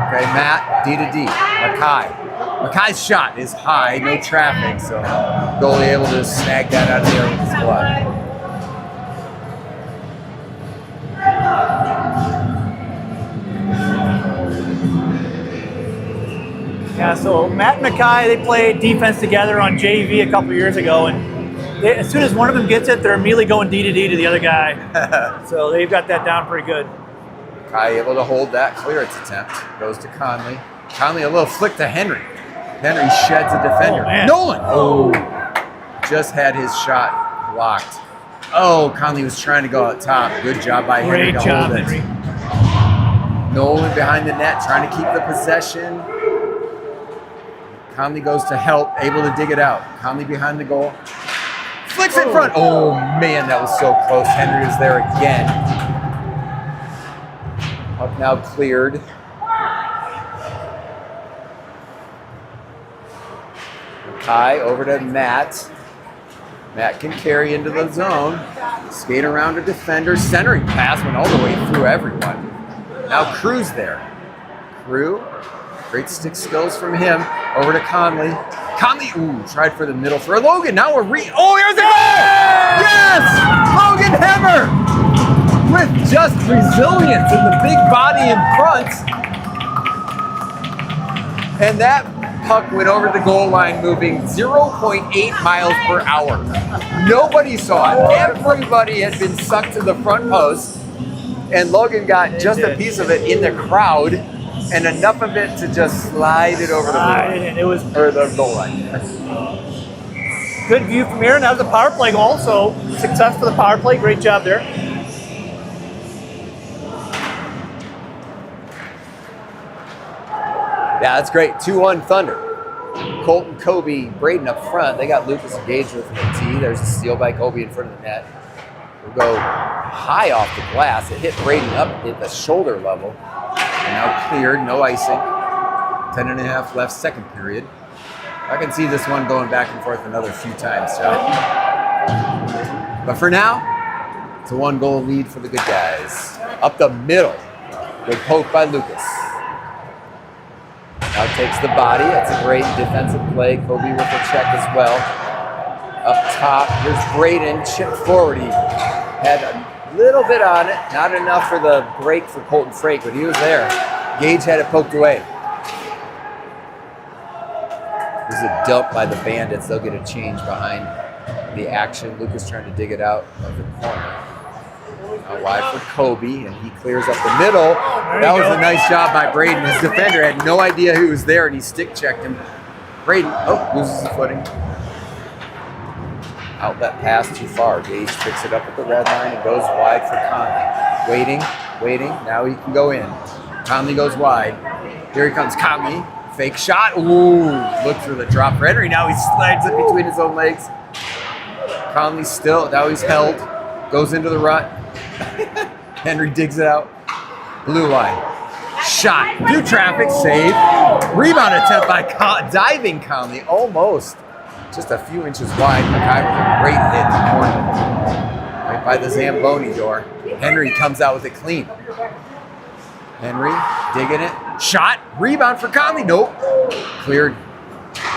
Okay, Matt, D to D. Mackay's shot is high, no traffic, so goalie able to snag that out of the air with his glove.
Yeah, so Matt and Mackay, they played defense together on JV a couple years ago, and as soon as one of them gets it, they're immediately going D to D to the other guy. So they've got that down pretty good.
Mackay able to hold that clearance attempt. Goes to Conley. Conley a little flick to Henry. Henry sheds a defender.
Oh,
Nolan! Oh, just had his shot blocked. Oh, Conley was trying to go out top. Good job by Henry to hold it.
Henry.
Nolan behind the net, trying to keep the possession. Conley goes to help, able to dig it out. Conley behind the goal. Flicks in front. Oh, man, that was so close. Henry is there again. Puck now cleared. Mackay over to Matt. Matt can carry into the zone. Skate around a defender. Centering pass went all the way through everyone. Now Crew's there. Crew, great stick skills from him. Over to Conley. Conley, tried for the middle for Logan. Now we're here's the goal! Yes! Logan Hemmer! With just resilience and the big body in front. And that puck went over the goal line moving 0.8 miles per hour. Nobody saw it. Everybody had been sucked to the front post. And Logan got just a piece of it in the crowd and enough of it to just slide it over the goal line.
Good view from here, and that was a power play goal, so success for the power play. Great job there.
Yeah, that's great. 2-1 Thunder. Colton, Kobe, Braden up front. They got Lucas engaged with the T. There's a steal by Kobe in front of the net. We'll go high off the glass. It hit Braden up at the shoulder level. And now cleared, no icing. 10.5 left, second period. I can see this one going back and forth another few times, John. But for now, it's a 1-goal lead for the good guys. Up the middle. Good poke by Lucas. Now takes the body. That's a great defensive play. Kobe with a check as well. Up top, here's Braden. Chip forward. He had a little bit on it. Not enough for the break for Colton Frake, but he was there. Gage had it poked away. There's a dump by the Bandits. They'll get a change behind the action. Lucas trying to dig it out of the corner. Now wide for Kobe, and he clears up the middle. That was a nice job by Braden. His defender had no idea who was there, and he stick checked him. Braden, loses the footing. Outlet pass too far. Gage picks it up at the red line and goes wide for Conley. Waiting. Now he can go in. Conley goes wide. Here he comes, Conley. Fake shot. Look for the drop for Henry. Now he slides it between his own legs. Conley still, now he's held. Goes into the rut. Henry digs it out. Blue line. Shot. Through traffic. Save. Rebound attempt by diving Conley. Almost. Just a few inches wide. Mackay with a great hit in the corner. Right by the Zamboni door. Henry comes out with it clean. Henry digging it. Shot. Rebound for Conley. Nope. Cleared.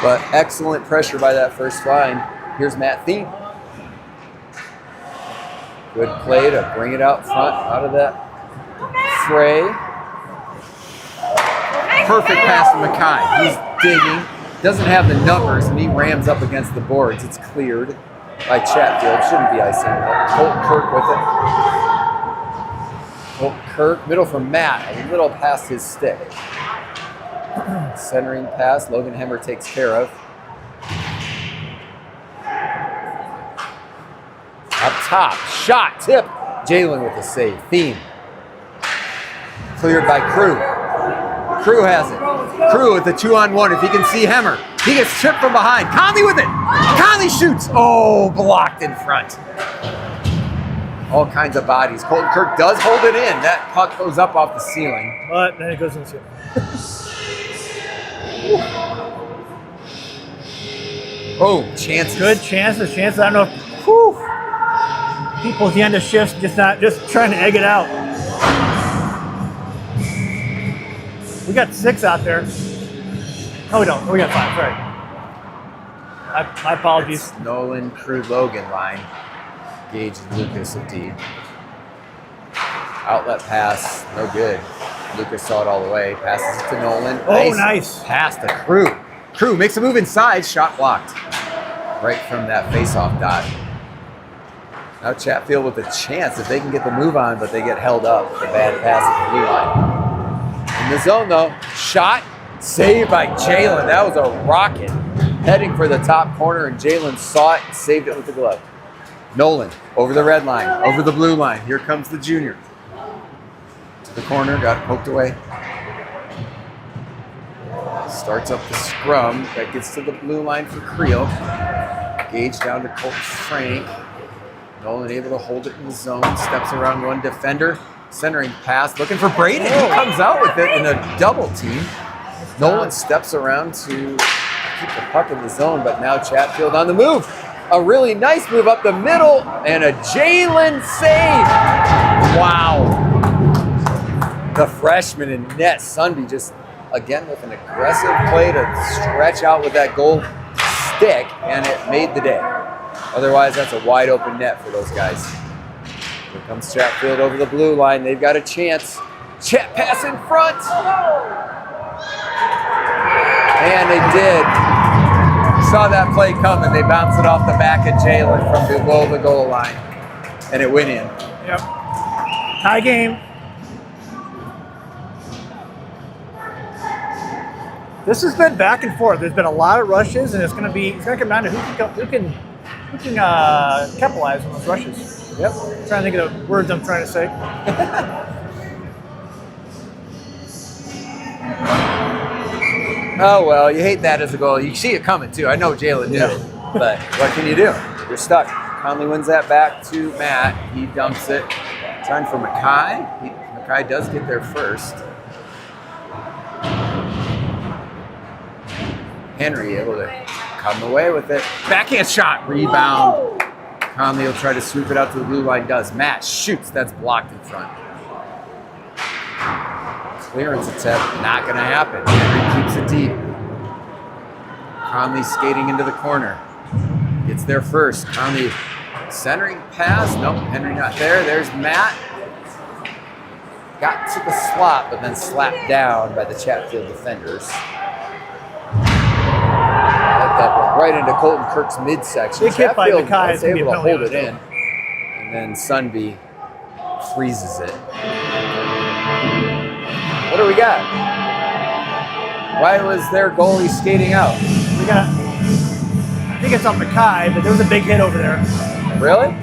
But excellent pressure by that first line. Here's Matt Thien. Good play to bring it out front, out of that fray. Perfect pass from Mackay. He's digging. Doesn't have the numbers, and he rams up against the boards. It's cleared by Chatfield. Shouldn't be icing. Colton Kirk with it. Colton Kirk, middle from Matt, a little past his stick. Centering pass, Logan Hemmer takes care of. Up top, shot, tip. Jalen with the save. Thiem. Cleared by Crew. Crew has it. Crew with the 2-on-1. If he can see Hemmer, he gets tripped from behind. Conley with it. Conley shoots. Oh, blocked in front. All kinds of bodies. Colton Kirk does hold it in. That puck goes up off the ceiling.
But then it goes in the ceiling.
Oh, chances.
Good chances. I don't know if people at the end of shifts just trying to egg it out. We got 6 out there. No, we don't. We got 5. Sorry. My apologies.
It's Nolan, Crew, Logan line. Gage and Lucas at D. Outlet pass, no good. Lucas saw it all the way. Passes it to Nolan.
Oh, nice.
Pass to Crew. Crew makes a move inside. Shot blocked. Right from that face-off dot. Now Chatfield with a chance if they can get the move on, but they get held up. The bad pass at the blue line. In the zone though, shot, saved by Jalen. That was a rocket. Heading for the top corner, and Jalen saw it and saved it with the glove. Nolan over the red line, over the blue line. Here comes the junior. To the corner, got it poked away. Starts up the scrum. That gets to the blue line for Creel. Gage down to Colton Frank. Nolan able to hold it in the zone. Steps around one defender. Centering pass, looking for Braden. He comes out with it in a double team. Nolan steps around to keep the puck in the zone, but now Chatfield on the move. A really nice move up the middle and a Jalen save. Wow. The freshman in net, Sunby, just again with an aggressive play to stretch out with that goal stick, and it made the day. Otherwise, that's a wide open net for those guys. Here comes Chatfield over the blue line. They've got a chance. Chat pass in front. And they did. Saw that play coming. They bounced it off the back of Jalen from below the goal line. And it went in.
Yep. Tie game. This has been back and forth. There's been a lot of rushes, and it's going to come down to who can capitalize on those rushes. Yep. I'm trying to think of the words I'm trying to say.
Oh, well, you hate that as a goal. You see it coming, too. I know Jalen did it, but what can you do? You're stuck. Conley wins that back to Matt. He dumps it. Trying for Mackay. Mackay does get there first. Henry able to come away with it. Backhand shot. Rebound. Conley will try to sweep it out to the blue line. Does. Matt shoots. That's blocked in front. Clearance attempt, not going to happen. Henry keeps it deep. Conley skating into the corner. Gets there first. Conley centering pass. Nope, Henry not there. There's Matt. Got to the slot, but then slapped down by the Chatfield defenders. That one right into Colton Kirk's midsection.
Big hit by Mackay.
Was able to hold it in. And then Sunby freezes it. What do we got? Why was their goalie skating out?
I think it's on Mackay, but there was a big hit over there.
Really?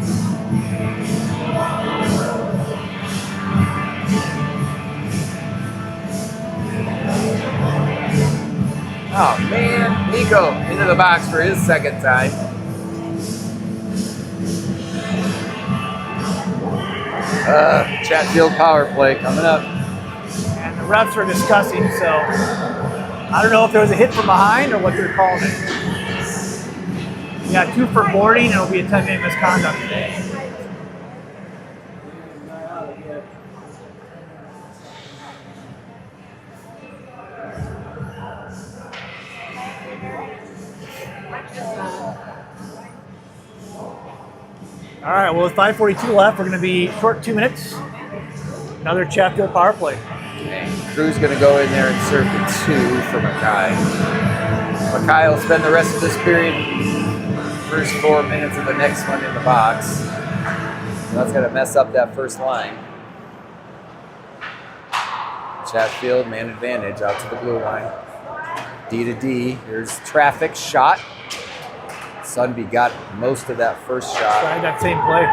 Oh man, Nico into the box for his second time. Chatfield power play coming up.
And the refs are discussing, so I don't know if there was a hit from behind or what they're calling it. We got 2 for boarding, and it'll be a 10-minute misconduct today. All right, well, with 5:42 left, we're going to be short 2 minutes. Another Chatfield power play.
Okay. Crew's going to go in there and serve the 2 for Mackay. Mackay will spend the rest of this period, first 4 minutes of the next one in the box. So that's going to mess up that first line. Chatfield, man advantage, out to the blue line. D to D. Here's traffic shot. Sunby got most of that first shot.
Tried that same play.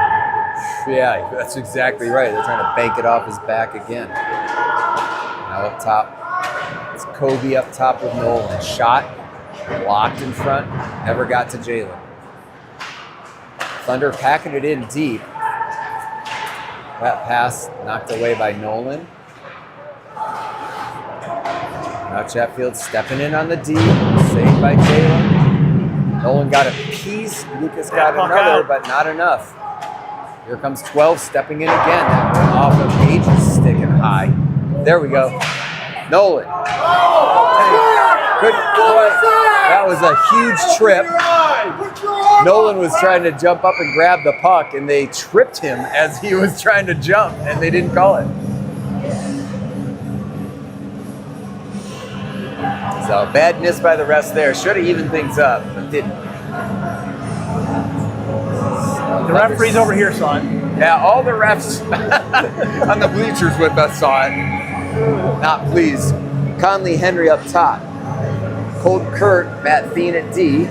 Yeah, that's exactly right. They're trying to bank it off his back again. Now up top, it's Kobe up top with Nolan. Shot, blocked in front, never got to Jalen. Thunder packing it in deep. That pass knocked away by Nolan. Now Chatfield stepping in on the D. Saved by Jalen. Nolan got a piece. Lucas got another, but not enough. Here comes 12 stepping in again. That went off of Gage's stick and high. There we go. Nolan. Good play. That was a huge trip. Nolan was trying to jump up and grab the puck, and they tripped him as he was trying to jump, and they didn't call it. So bad miss by the refs there. Should have evened things up, but didn't.
The referee's over here saw it.
Yeah, all the refs on the bleachers with us saw it. Not pleased. Conley Henry up top. Colton Kurt, Matt Thien at D.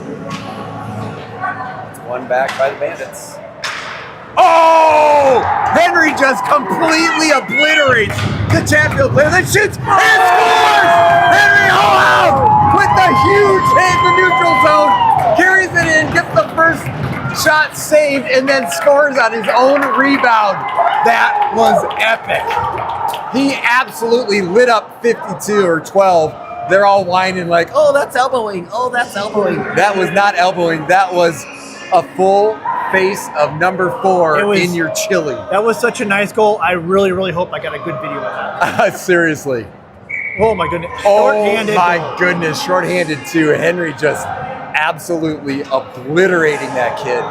It's one back by the Bandits. Oh! Henry just completely obliterates the Chatfield player. Then shoots and scores! Henry all out with the huge hit in the neutral zone. Carries it in, gets the first shot saved, and then scores on his own rebound. That was epic. He absolutely lit up 52 or 12. They're all whining like, oh, that's elbowing. Oh, that's elbowing. That was not elbowing. That was a full face of number 4 in your chili.
That was such a nice goal. I really, really hope I got a good video of that.
Seriously.
Oh, my goodness.
Short-handed. Oh, my goodness. Short-handed, too. Henry just absolutely obliterating that kid.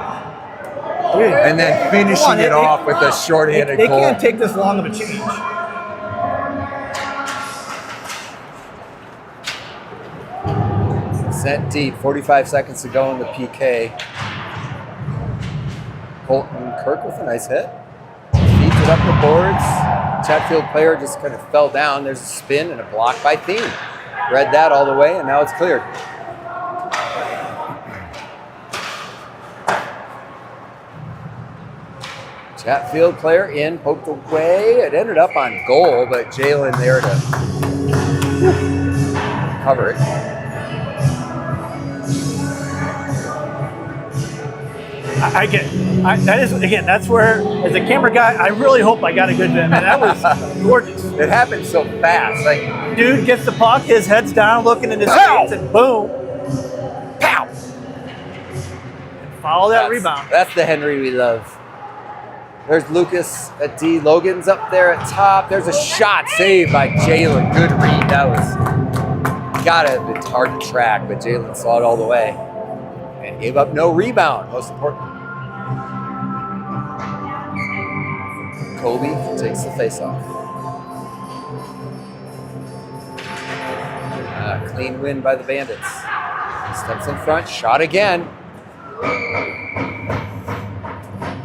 Dude,
and then finishing it off with a short-handed goal.
They can't take this long of a change.
Sent deep, 45 seconds to go in the PK. Colton Kirk with a nice hit. Feeds it up the boards. Chatfield player just kind of fell down. There's a spin and a block by Thien. Read that all the way, and now it's cleared. Chatfield player in, poked away. It ended up on goal, but Jalen there to cover it.
That's where, as a camera guy, I really hope I got a good video. Man, that was gorgeous.
It happened so fast. Like,
dude gets the puck, his head's down, looking in his face, and boom, pow! And follow that rebound.
That's the Henry we love. There's Lucas at D. Logan's up there at top. There's a shot saved by Jalen. Good read. That was it's hard to track, but Jalen saw it all the way and gave up no rebound. Most important. Kobe takes the face-off. Clean win by the Bandits. Steps in front, shot again.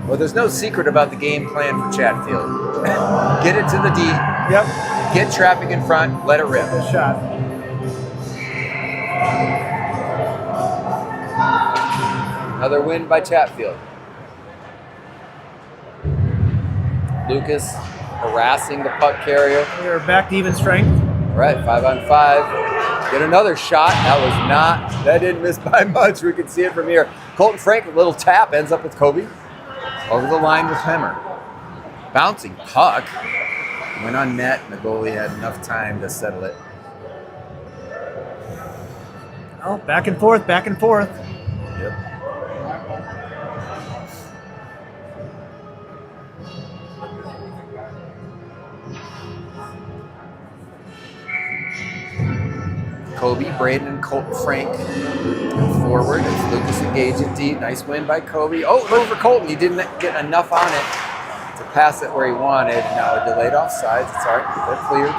Well, there's no secret about the game plan for Chatfield. Get it to the D.
Yep.
Get traffic in front, let it rip.
Good shot.
Another win by Chatfield. Lucas harassing the puck carrier.
We're back to even strength.
All right, 5-on-5. Get another shot. That didn't miss by much. We can see it from here. Colton Frank, a little tap, ends up with Kobe. Over the line with Hemmer. Bouncing puck. Went on net, and the goalie had enough time to settle it.
Oh, back and forth, back and forth.
Yep. Kobe, Braden, and Colton Frank forward. It's Lucas engaged at D. Nice win by Kobe. Oh, look for Colton. He didn't get enough on it to pass it where he wanted. Now a delayed offsides. It's all right. They're cleared.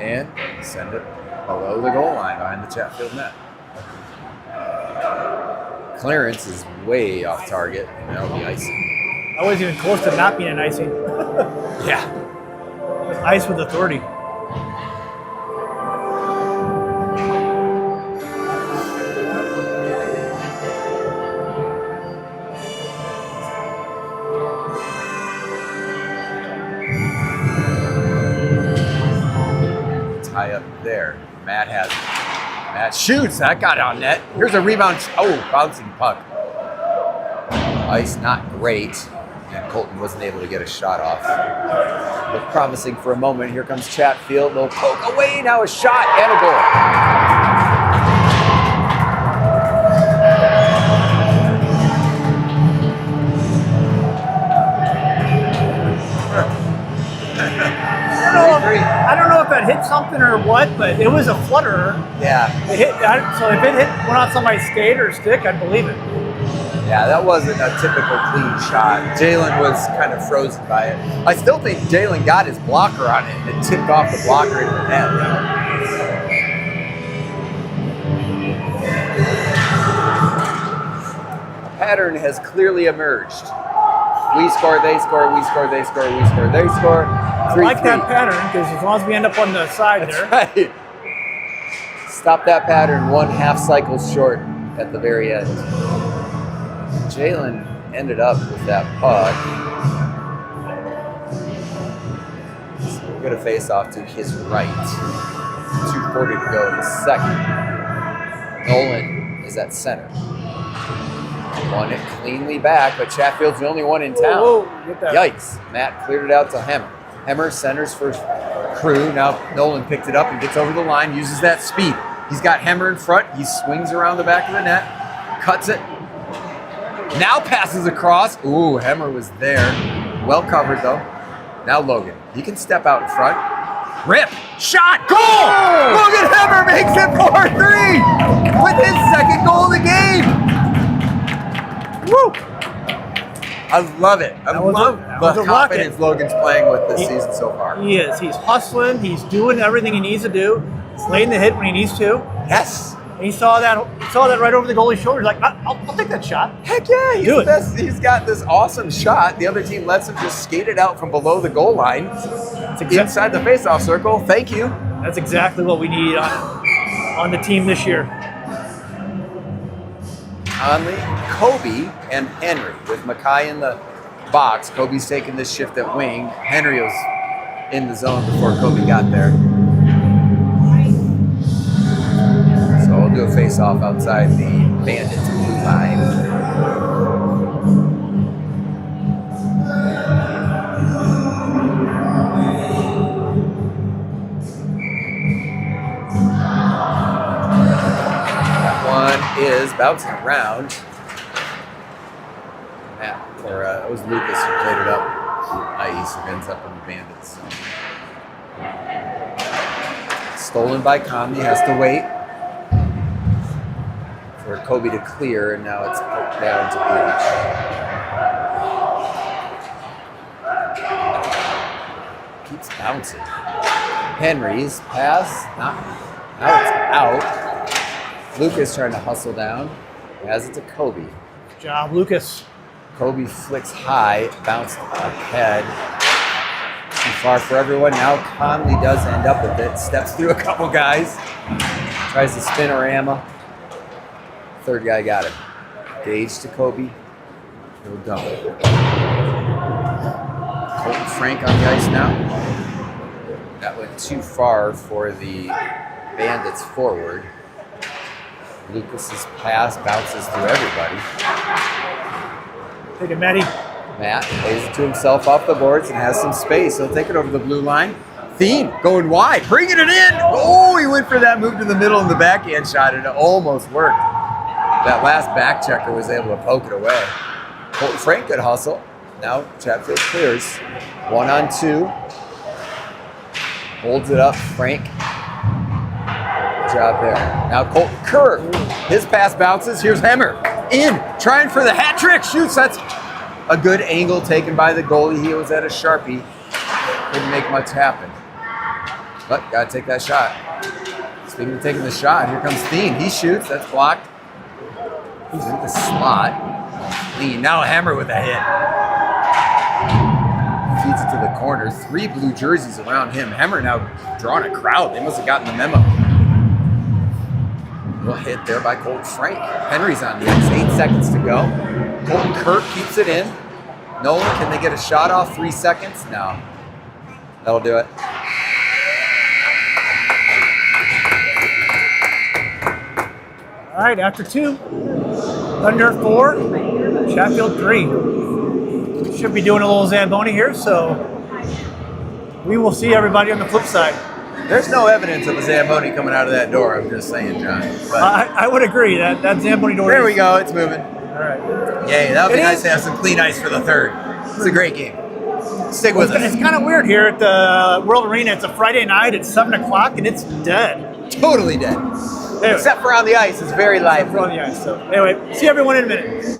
And send it below the goal line behind the Chatfield net. Clearance is way off target, and that'll be icing.
I wasn't even close to not being an icing.
Yeah.
It was ice with authority.
Tie up there. Matt has it. Matt shoots. That got on net. Here's a rebound. Oh, bouncing puck. Ice not great. And Colton wasn't able to get a shot off. Looked promising for a moment. Here comes Chatfield. Little poke away. Now a shot and a goal.
I don't know if that hit something or what, but it was a flutterer.
Yeah.
It hit, so if it went on somebody's skate or stick, I'd believe it.
Yeah, that wasn't a typical clean shot. Jalen was kind of frozen by it. I still think Jalen got his blocker on it and it tipped off the blocker into the net. A pattern has clearly emerged. We score, they score, we score, they score, we score, they score.
I like that pattern because as long as we end up on the side there.
Right. Stop that pattern 1/2 cycle short at the very end. Jalen ended up with that puck. So we're going to face off to his right. 2:40 to go in the second. Nolan is at center. Won it cleanly back, but Chatfield's the only one in town.
Whoa, get that.
Yikes. Matt cleared it out to Hemmer. Hemmer centers for Crew. Now Nolan picked it up and gets over the line, uses that speed. He's got Hemmer in front. He swings around the back of the net, cuts it. Now passes across. Ooh, Hemmer was there. Well covered though. Now Logan. He can step out in front. Rip. Shot. Goal! Oh! Logan Hemmer makes it 4-3 with his second goal of the game. Woo! I love it. I love the confidence Logan's playing with this season so far.
He is. He's hustling. He's doing everything he needs to do. He's laying the hit when he needs to.
Yes.
And he saw that right over the goalie's shoulder. He's like, I'll take that shot.
Heck yeah. He's got this awesome shot. The other team lets him just skate it out from below the goal line. Inside the faceoff circle. Thank you.
That's exactly what we need on the team this year.
Conley, Kobe, and Henry with Mackay in the box. Kobe's taking this shift at wing. Henry was in the zone before Kobe got there. So we'll do a face-off outside the Bandits blue line. Is bouncing around. It was Lucas who played it up to ice and ends up on the Bandits. So. Stolen by Conley, has to wait for Kobe to clear, and now it's put down to Beach. Keeps bouncing. Henry's pass, now it's out. Lucas trying to hustle down. Has it to Kobe.
Good job, Lucas.
Kobe flicks high, bounced ahead. Too far for everyone. Now Conley does end up with it. Steps through a couple guys. Tries to spinorama. Third guy got him. Gage to Kobe. He'll double. Colton Frank on the ice now. That went too far for the Bandits forward. Lucas's pass bounces through everybody.
Take it, Matty.
Matt plays it to himself off the boards and has some space. He'll take it over the blue line. Thien going wide, bringing it in. Oh, he went for that move to the middle and the backhand shot, and it almost worked. That last back checker was able to poke it away. Colton Frank could hustle. Now Chatfield clears. 1-on-2. Holds it up. Frank. Job there. Now Colton Kerr. His pass bounces. Here's Hemmer. In. Trying for the hat trick. Shoots. That's a good angle taken by the goalie. He was at a Sharpie. Couldn't make much happen. But got to take that shot. Speaking of taking the shot, here comes Thien. He shoots. That's blocked. He's in the slot. Clean. Now Hemmer with a hit. Feeds it to the corner. 3 blue jerseys around him. Hemmer now drawing a crowd. They must have gotten the memo. Little hit there by Colton Frank. Henry's on the ice. 8 seconds to go. Colton Kirk keeps it in. Nolan, can they get a shot off? 3 seconds? No. That'll do it.
All right, after 2. Thunder 4. Chatfield 3. should be doing a little Zamboni here, so we will see everybody on the flip side.
There's no evidence of a Zamboni coming out of that door. I'm just saying, John. But
I would agree that Zamboni door.
there we go. It's moving.
All right.
Yay! That would be
It
nice
is.
to have some clean ice for the third. It's a great game. Stick with
It's
us.
kind of weird here at the World Arena. It's a Friday night. It's 7 o'clock and it's dead.
Totally dead.
Anyway,
Except for on the ice, it's very lively.
we're on the ice. So anyway, see everyone in a minute.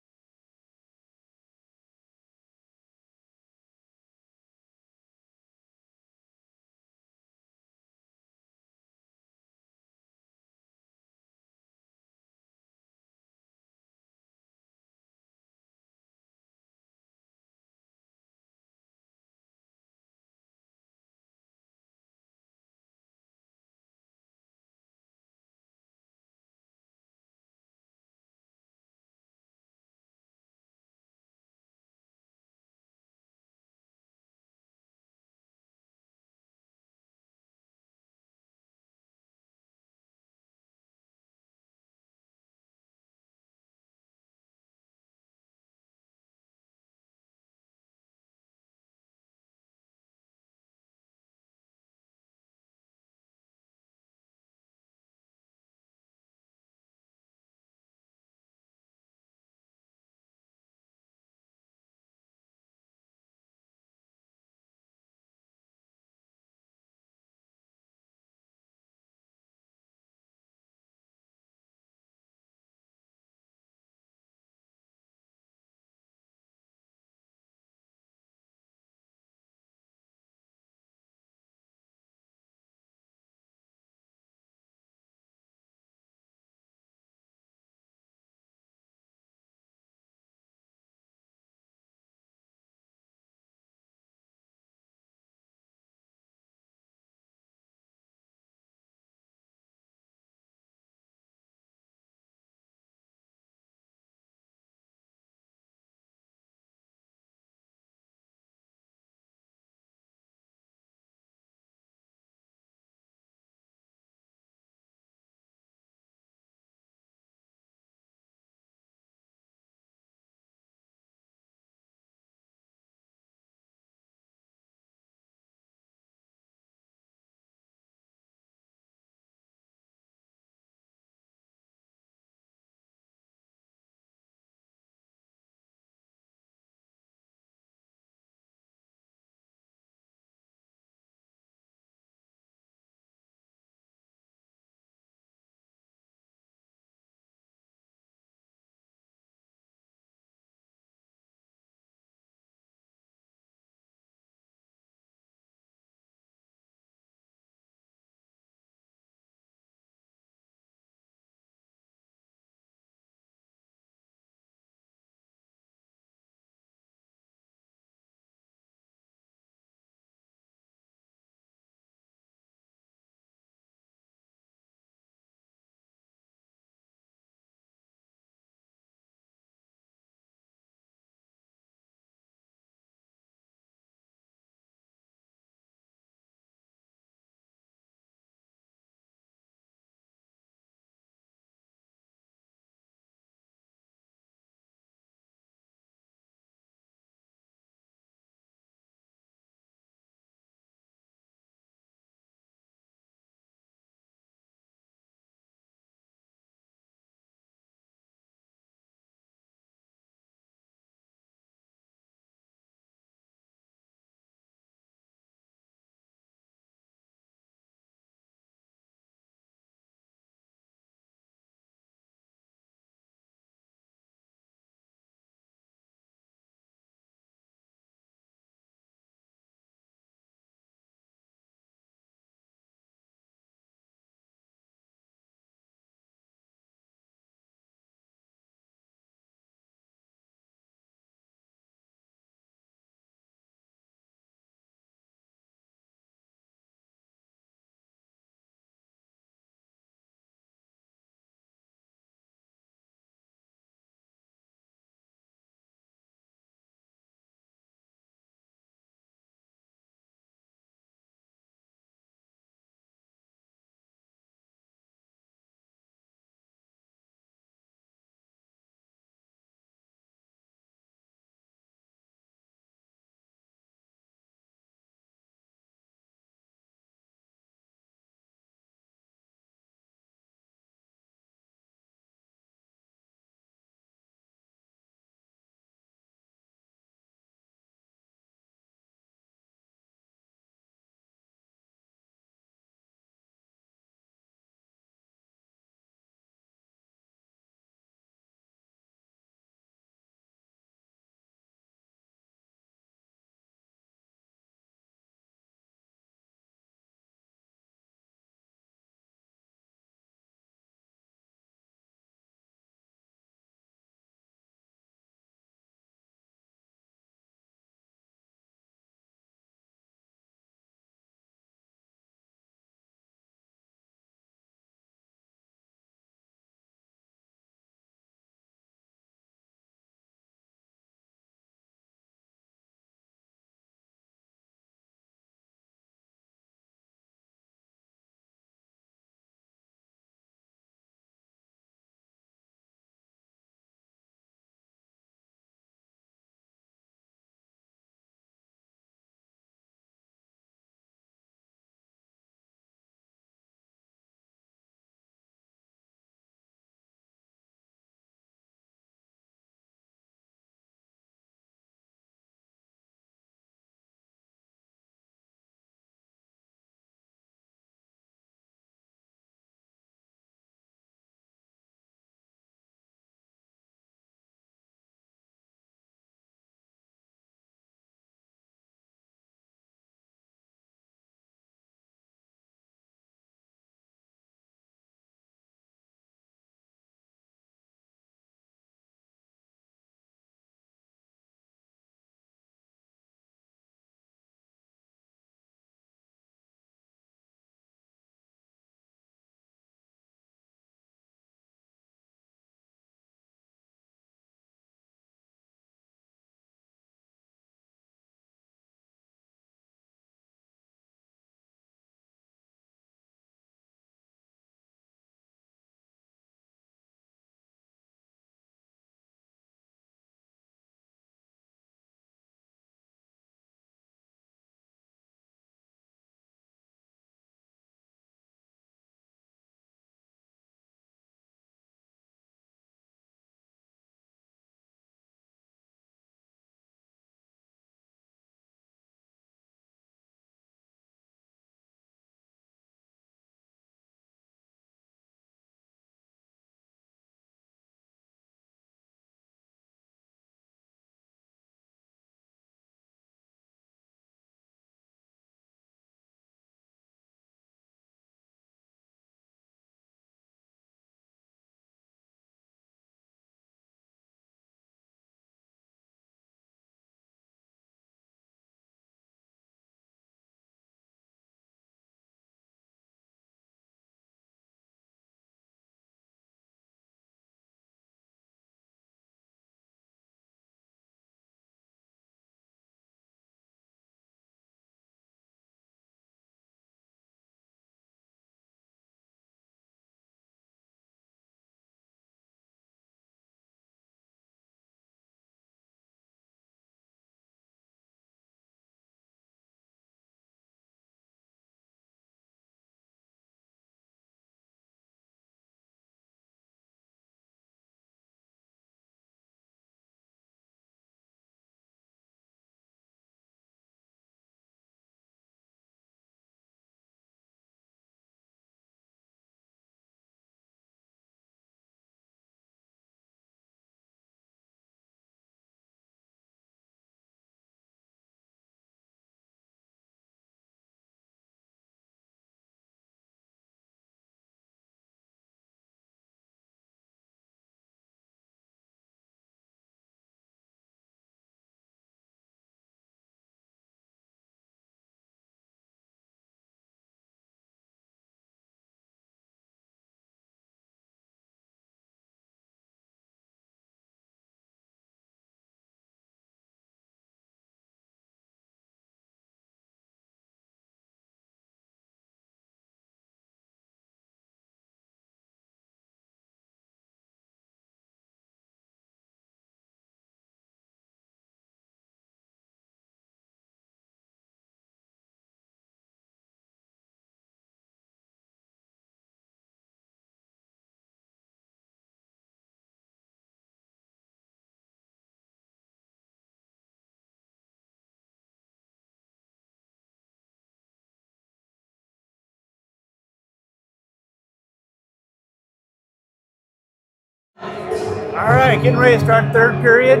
All right, getting ready to start third period.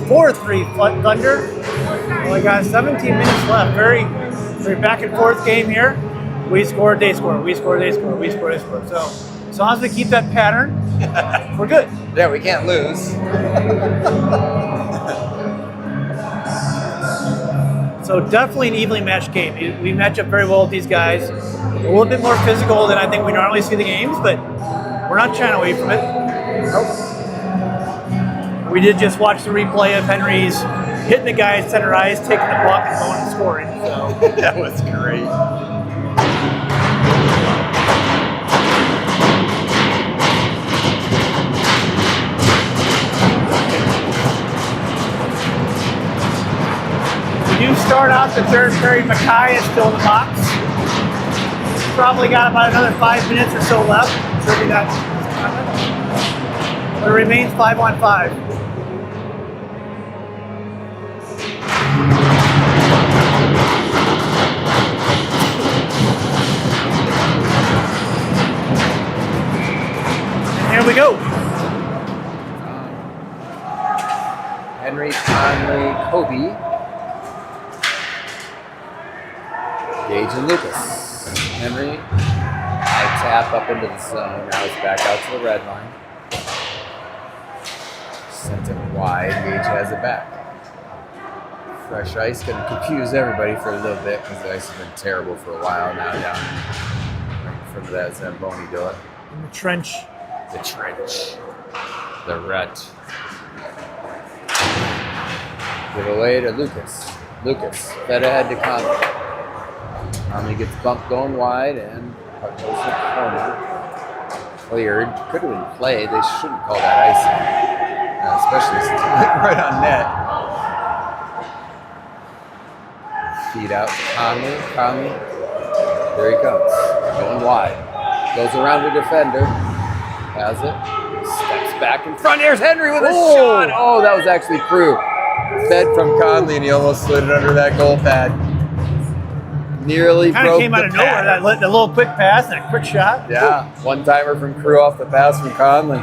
4-3 Thunder. Only got 17 minutes left. Very back and forth game here. We score, they score. We score, they score. We score, they score. So as long as we keep that pattern, we're good.
Yeah, we can't lose.
So definitely an evenly matched game. We match up very well with these guys. A little bit more physical than I think we normally see the games, but we're not shying away from it. Nope. We did just watch the replay of Henry's hitting the guy at center ice, taking the puck, and going and scoring. So
that was great.
We do start out the third period. Mackay is still in the box. Probably got about another 5 minutes or so left. Sure that. But it remains 5-on-5. Here we go.
Henry, Conley, Kobe, Gage, and Lucas. Henry, high tap up into the zone. Now it's back out to the red line. Sent it wide. Gage has it back. Fresh ice going to confuse everybody for a little bit because the ice has been terrible for a while now down right in front of that Zamboni door.
In the trench.
The trench. The rut. Give away to Lucas. Lucas fed ahead to Conley. Conley gets bumped going wide and puck goes to the corner. Cleared. Could have been played. They shouldn't call that icing. Especially since it's right on net. Feed out to Conley. Conley. There he comes. Going wide. Goes around the defender. Has it. Steps back in front. Here's Henry with a shot. Oh, that was actually Crew. Fed from Conley, and he almost slid it under that goal pad. Nearly broke the pad.
Kind of came out of nowhere. That little quick pass and a quick shot.
Yeah, one-timer from Crew off the pass from Conley.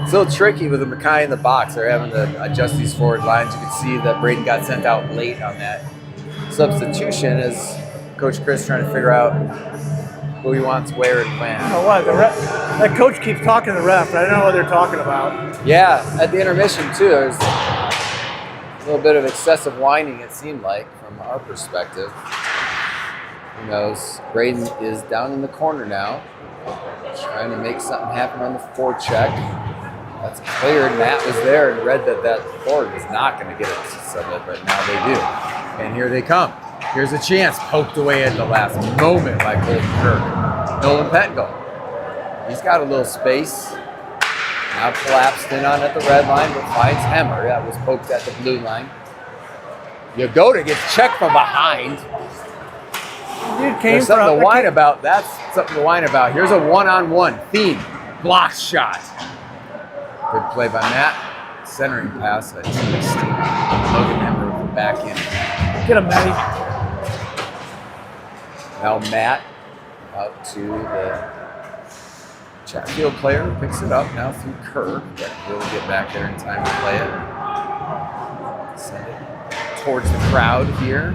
Still tricky with the Mackay in the box. They're having to adjust these forward lines. You can see that Braden got sent out late on that substitution as Coach Chris trying to figure out who he wants where and when.
Oh, what? That coach keeps talking to the ref, but I don't know what they're talking about.
Yeah, at the intermission, too, there's a little bit of excessive whining, it seemed like, from our perspective. Who knows? Braden is down in the corner now, trying to make something happen on the forecheck. That's cleared. Matt was there and read that forward was not going to get it some of it, but now they do. And here they come. Here's a chance, poked away at the last moment by Colton Kirk. Nolan Pettengill. He's got a little space. Now collapsed in on at the red line, but finds Hemmer. That was poked at the blue line. Yagoda gets checked from behind.
Dude
There's something to whine about. That's something to whine about. Here's a one-on-one. Theme. Block shot. Good play by Matt. Centering pass. Logan Hemmer with the back in.
Get him, Matty.
Now Matt out to the Chatfield player who picks it up now through Kirk, but he'll get back there in time to play it. Send it towards the crowd here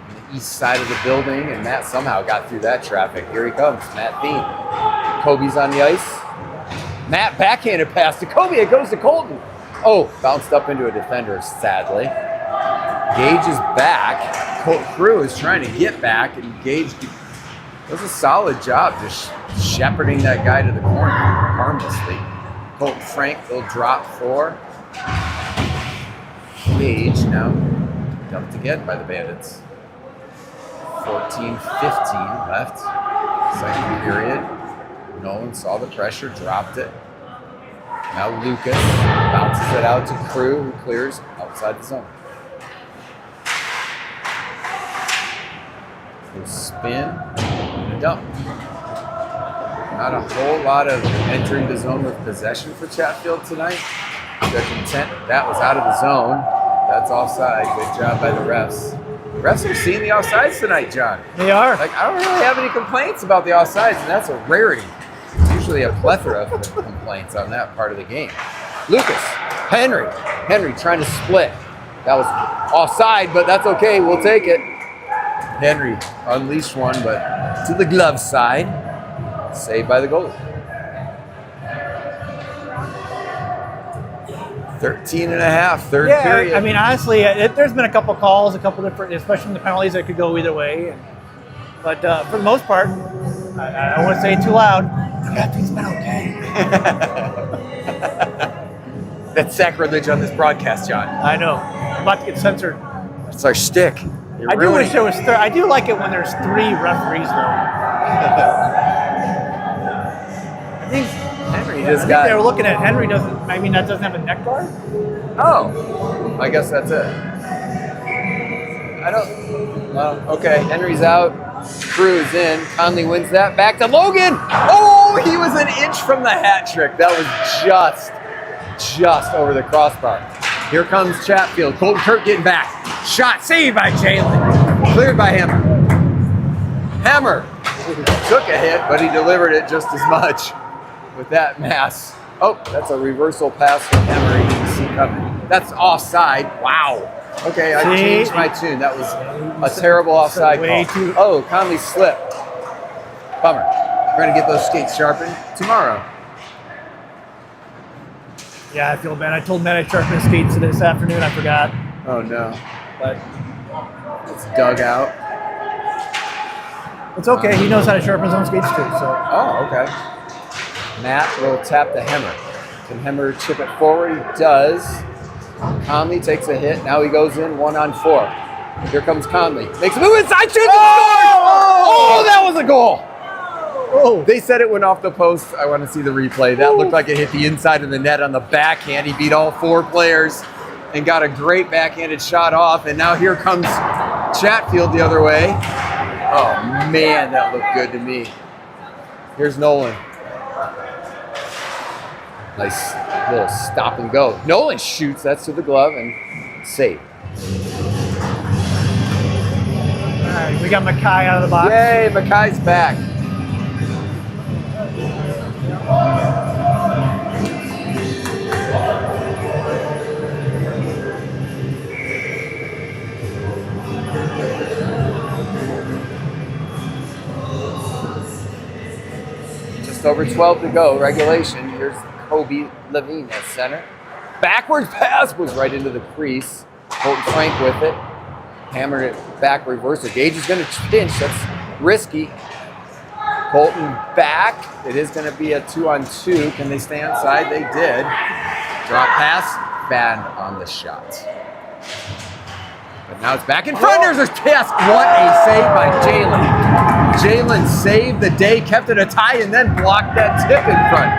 on the east side of the building, and Matt somehow got through that traffic. Here he comes, Matt Thien. Kobe's on the ice. Matt backhanded pass to Kobe. It goes to Colton. Oh, bounced up into a defender, sadly. Gage is back. Crew is trying to get back, and Gage does a solid job just shepherding that guy to the corner harmlessly. Colton Frank will drop for Gage. Now dumped again by the Bandits. 14-15 left. Second period. Nolan saw the pressure, dropped it. Now Lucas bounces it out to Crew, who clears outside the zone. We'll spin and a dump. Not a whole lot of entering the zone with possession for Chatfield tonight. They're content that was out of the zone. That's offside. Good job by the refs. Refs are seeing the offsides tonight, John.
They are.
Like, I don't really have any complaints about the offsides, and that's a rarity. It's usually a plethora of complaints on that part of the game. Lucas, Henry trying to split. That was offside, but that's okay. We'll take it. Henry unleashed one, but to the glove side. Saved by the goalie. 13.5, third period.
I mean, honestly, there's been a couple calls, a couple different, especially in the penalties that could go either way. But for the most part, I don't want to say it too loud. Everything's been okay.
That's sacrilege on this broadcast, John.
I know. I'm about to get censored.
It's our shtick.
I do wish there was. I do like it when there's 3 referees, though.
I think Henry just
got. They were looking at Henry doesn't. I mean, that doesn't have a neck guard.
Oh, I guess that's it. I don't. Well, okay. Henry's out. Cruz in. Conley wins that. Back to Logan. Oh, he was an inch from the hat trick. That was just over the crossbar. Here comes Chatfield. Colton Kirk getting back. Shot saved by Jalen. Cleared by Hammer. Hammer took a hit, but he delivered it just as much with that mass. Oh, that's a reversal pass from Hammer. He didn't see coming. That's offside. Wow. Okay, I changed my tune. That was a terrible offside call. Oh, Conley slipped. Bummer. We're going to get those skates sharpened tomorrow.
Yeah, I feel bad. I told Matt I'd sharpen his skates this afternoon. I forgot.
Oh, no. But it's dug out.
It's okay. He knows how to sharpen his own skates, too. So.
Oh, okay. Matt will tap the Hemmer. Can Hemmer chip it forward? He does. Conley takes a hit. Now he goes in 1-on-4. Here comes Conley. Makes a move inside. Shoots. Oh, that was a goal. Oh, they said it went off the post. I want to see the replay. That looked like it hit the inside of the net on the backhand. He beat all 4 players and got a great backhanded shot off. And now here comes Chatfield the other way. Oh, man, that looked good to me. Here's Nolan. Nice little stop and go. Nolan shoots. That's to the glove and save.
All right, we got Mackay out of the box.
Yay, Mackay's back. Just over 12 to go, regulation. Here's Kobe Levine at center. Backwards pass was right into the crease. Colton Frank with it. Hammered it back reverse. Gage is going to pinch. That's risky. Colton back. It is going to be a 2-on-2. Can they stay inside? They did. Drop pass. Bad on the shot. But now it's back in front. There's a pass. What a save by Jalen. Jalen saved the day, kept it a tie, and then blocked that tip in front.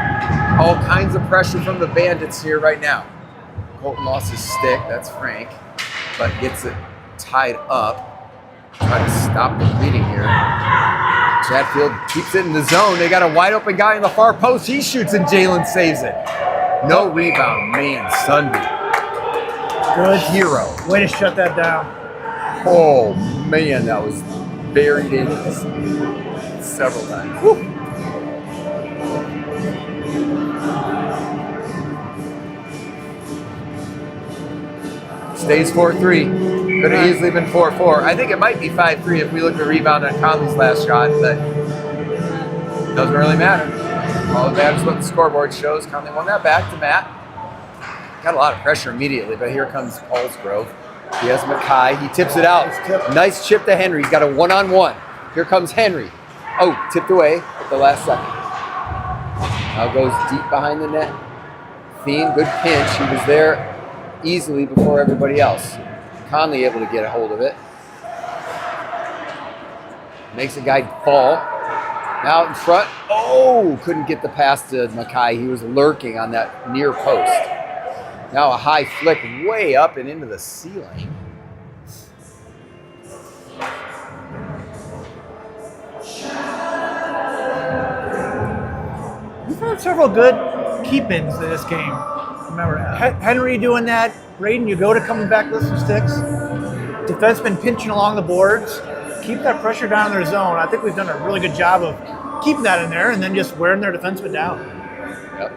All kinds of pressure from the Bandits here right now. Colton lost his stick. That's Frank. But gets it tied up. Trying to stop the bleeding here. Chatfield keeps it in the zone. They got a wide open guy in the far post. He shoots and Jalen saves it. No rebound, man. Sunby.
Good
hero.
Way to shut that down.
Oh, man, that was buried in several times. Woo. Stays 4-3. Could have easily been 4-4. I think it might be 5-3 if we look at the rebound on Conley's last shot, but it doesn't really matter. All that matters is what the scoreboard shows. Conley won that back to Matt. Got a lot of pressure immediately, but here comes Paulsgrove. He has Mackay. He tips it out. Nice chip to Henry. He's got a 1-on-1. Here comes Henry. Oh, tipped away at the last second. Now goes deep behind the net. Thien, good pinch. He was there easily before everybody else. Conley able to get a hold of it. Makes a guy fall. Now out in front. Oh, couldn't get the pass to Mackay. He was lurking on that near post. Now a high flick way up and into the ceiling.
We've had several good keep-ins in this game. Remember, Henry doing that. Braden, you go to coming back with some sticks. defensemen pinching along the boards, keep that pressure down in their zone. I think we've done a really good job of keeping that in there and then just wearing their defensemen down.
Yep.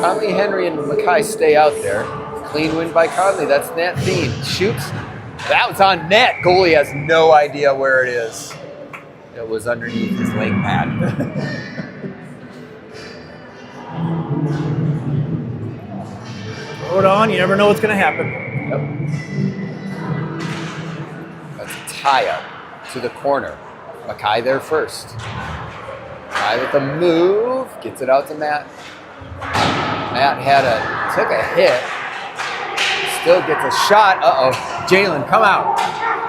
Conley, Henry, and Mackay stay out there. Clean win by Conley. That's Nat Thien. Shoots. That was on net. Goalie has no idea where it is. It was underneath his leg pad.
Throw it on. You never know what's going to happen.
Yep. That's a tie-up to the corner. Mackay there first. Mackay with the move. Gets it out to Matt. Matt took a hit. Still gets a shot. Uh-oh. Jalen, come out.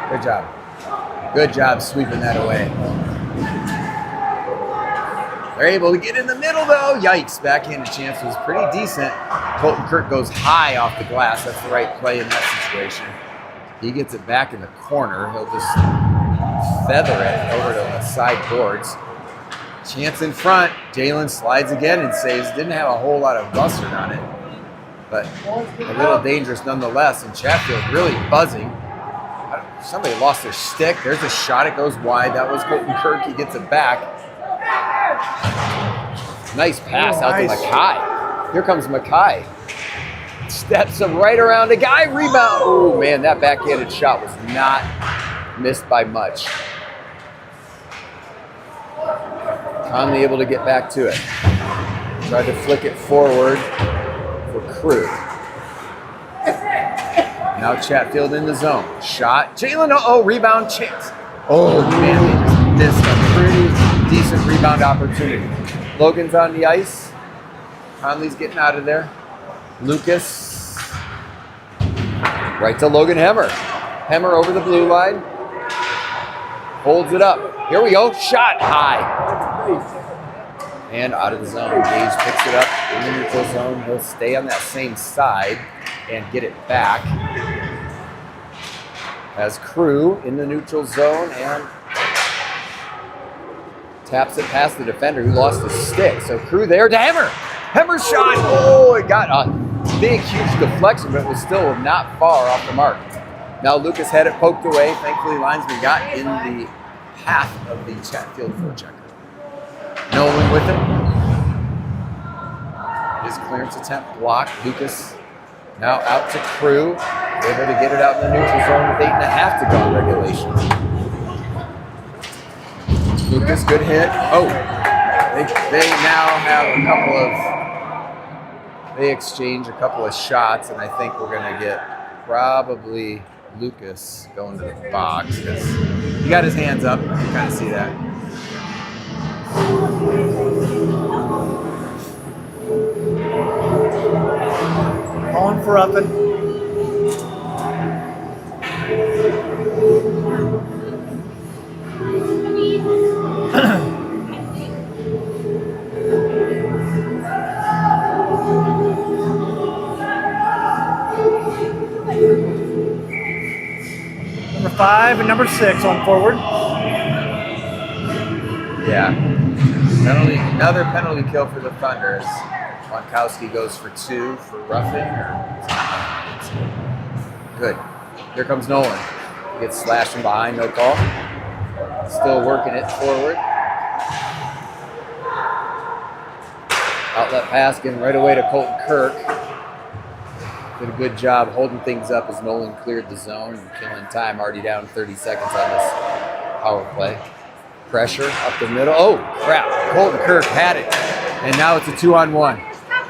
Good job. Good job sweeping that away. They're able to get in the middle, though. Yikes. Backhanded chance was pretty decent. Colton Kirk goes high off the glass. That's the right play in that situation. He gets it back in the corner. He'll just feather it over to the side boards. Chance in front. Jalen slides again and saves. Didn't have a whole lot of mustard on it, but a little dangerous nonetheless. And Chatfield really buzzing. Somebody lost their stick. There's a shot. It goes wide. That was Colton Kirk. He gets it back. Nice pass out to Mackay. Here comes Mackay. Steps him right around the guy. Rebound. Oh, man, that backhanded shot was not missed by much. Conley able to get back to it. Tried to flick it forward for Crew. Now Chatfield in the zone. Shot. Jalen, rebound chance. Oh, man, they just missed a pretty decent rebound opportunity. Logan's on the ice. Conley's getting out of there. Lucas. Right to Logan Hemmer. Hemmer over the blue line. Holds it up. Here we go. Shot high. And out of the zone. Gage picks it up in the neutral zone. He'll stay on that same side and get it back. Has Crew in the neutral zone and taps it past the defender who lost his stick. So Crew there to Hemmer. Hemmer shot. Oh, it got a big, huge deflection, but it was still not far off the mark. Now Lucas had it poked away. Thankfully, linesman got in the path of the Chatfield forechecker. Nolan with it. His clearance attempt blocked. Lucas now out to Crew. Able to get it out in the neutral zone with 8.5 to go in regulation. Lucas, good hit. Oh, they now have a couple of, they exchange a couple of shots, and I think we're going to get probably Lucas going to the box because he got his hands up. You can kind of see that.
Calling for upping. Number 5 and number 6 on forward.
Yeah. Another penalty kill for the Thunder. Wankowski goes for 2 for roughing. Good. Here comes Nolan. He gets slashed from behind, no call. Still working it forward. Outlet pass getting right away to Colton Kirk. Did a good job holding things up as Nolan cleared the zone and killing time. Already down 30 seconds on this power play. Pressure up the middle. Oh, crap. Colton Kirk had it. And now it's a 2-on-1.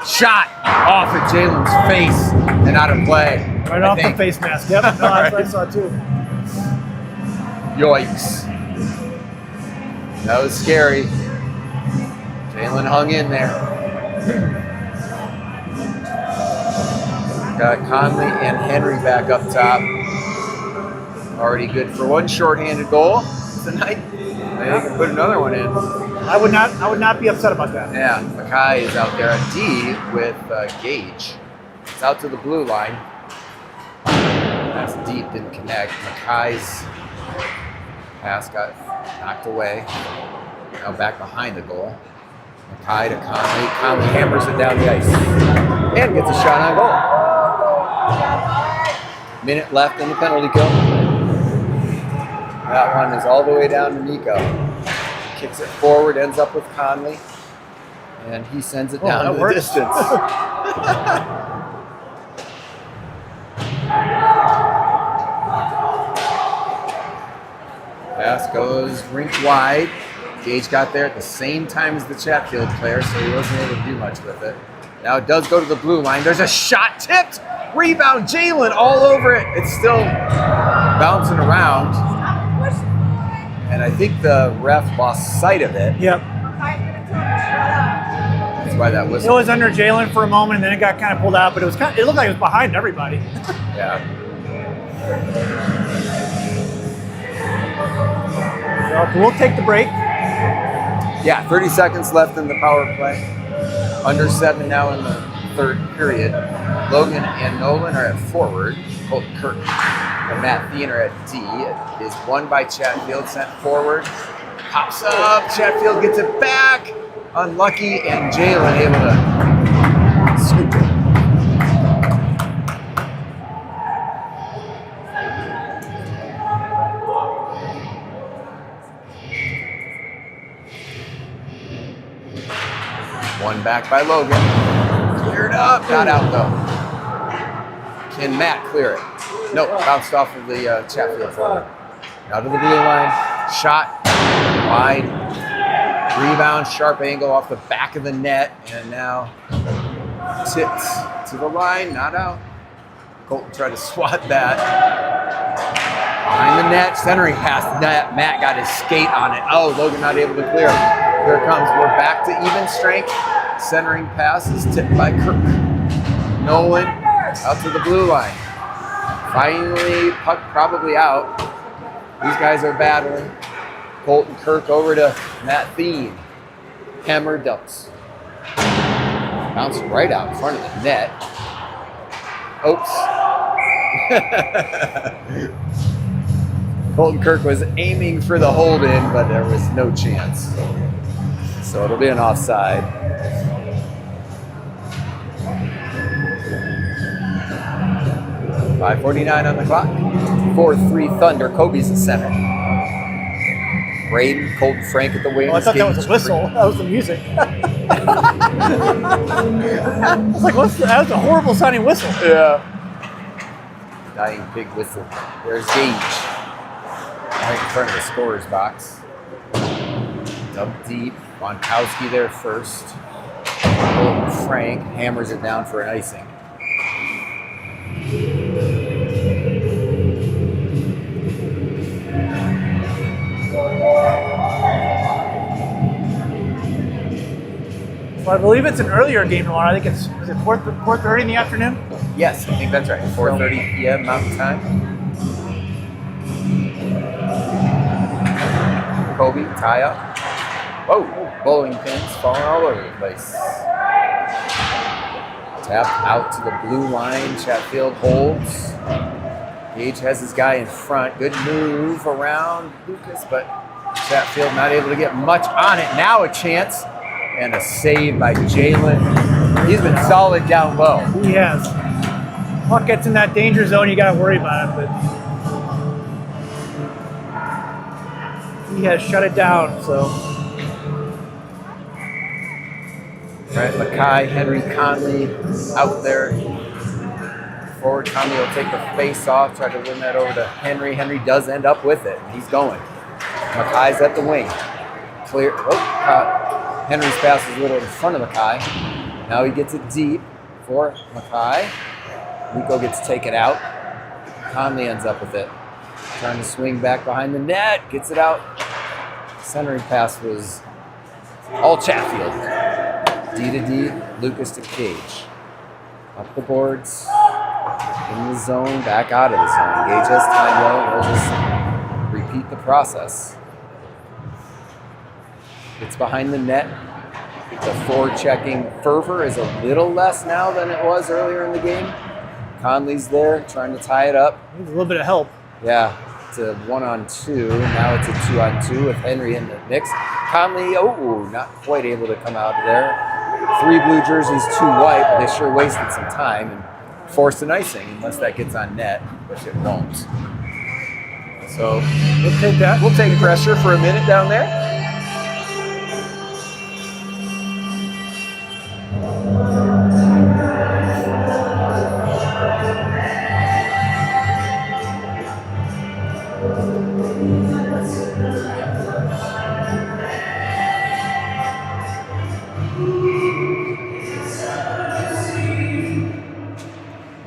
Shot off at Jalen's face and out of play.
Right off the face mask. Yep, no, that's what I saw too.
Yikes. That was scary. Jalen hung in there. Got Conley and Henry back up top. Already good for one shorthanded goal tonight. They can put another one in.
I would not be upset about that.
Yeah, Mackay is out there at D with Gage. It's out to the blue line. That's deep, didn't connect. Mackay's pass got knocked away. Now back behind the goal. Mackay to Conley. Conley hammers it down the ice and gets a shot on goal. Minute left in the penalty kill. That one is all the way down to Nico. Kicks it forward, ends up with Conley. And he sends it down to the distance. Pass goes rink wide. Gage got there at the same time as the Chatfield player, so he wasn't able to do much with it. Now it does go to the blue line. There's a shot tipped. Rebound, Jalen all over it. It's still bouncing around. And I think the ref lost sight of it.
Yep.
That's why that
It
whistle.
was under Jalen for a moment, and then it got kind of pulled out, but it looked like it was behind everybody.
Yeah.
So we'll take the break.
Yeah, 30 seconds left in the power play. Under 7 now in the third period. Logan and Nolan are at forward. Colton Kirk and Matt Thien are at D. It is won by Chatfield, sent forward. Pops up, Chatfield gets it back. Unlucky, and Jalen able to scoop it. One back by Logan. Cleared up, not out though. Can Matt clear it? Nope, bounced off of the Chatfield Thunder. Now to the blue line. Shot wide. Rebound, sharp angle off the back of the net, and now tipped to the line, not out. Colton tried to swat that. Behind the net, centering pass. Matt got his skate on it. Oh, Logan not able to clear. Here it comes. We're back to even strength. Centering pass is tipped by Kirk. Nolan out to the blue line. Finally, puck probably out. These guys are battling. Colton Kirk over to Matt Thien. Hammer dumps. Bounced right out in front of the net. Oops. Colton Kirk was aiming for the hold in, but there was no chance. So it'll be an offside. .5:49 on the clock. 4-3 Thunder. Kobe's the center. Braden, Colton Frank at the wing.
Oh, I thought that was a whistle. That was the music. I was like, that was a horrible sounding whistle.
Yeah. Dying pig whistle. There's Gage. Right in front of the scorer's box. Dug deep. Bonkowski there first. Colton Frank hammers it down for an icing.
Well, I believe it's an earlier game tomorrow. I think is it 4:30 in the afternoon?
Yes, I think that's right. 4:30 p.m. Mountain Time. Kobe, tie up. Whoa, bowling pins falling all over the place. Tap out to the blue line. Chatfield holds. Gage has his guy in front. Good move around Lucas, but Chatfield not able to get much on it. Now a chance. And a save by Jalen. He's been solid down low.
He has. Puck gets in that danger zone, you got to worry about it, but he has shut it down, so.
Brent Mackay, Henry Conley out there. Forward, Conley will take the face off, try to win that over to Henry. Henry does end up with it. He's going. Mackay's at the wing. Clear. Henry's pass is a little in front of Mackay. Now he gets it deep for Mackay. Nico gets taken out. Conley ends up with it. Trying to swing back behind the net. Gets it out. Centering pass was all Chatfield. D to D, Lucas to Gage. Up the boards. In the zone, back out of the zone. Gage has time low. We'll just repeat the process. It's behind the net. The forward-checking fervor is a little less now than it was earlier in the game. Conley's there, trying to tie it up.
Needs a little bit of help.
Yeah, it's a 1-on-2. Now it's a 2-on-2 with Henry in the mix. Conley, not quite able to come out of there. 3 blue jerseys, 2 white, but they sure wasted some time. And force an icing unless that gets on net, which it won't. So
We'll take that.
we'll take pressure for a minute down there.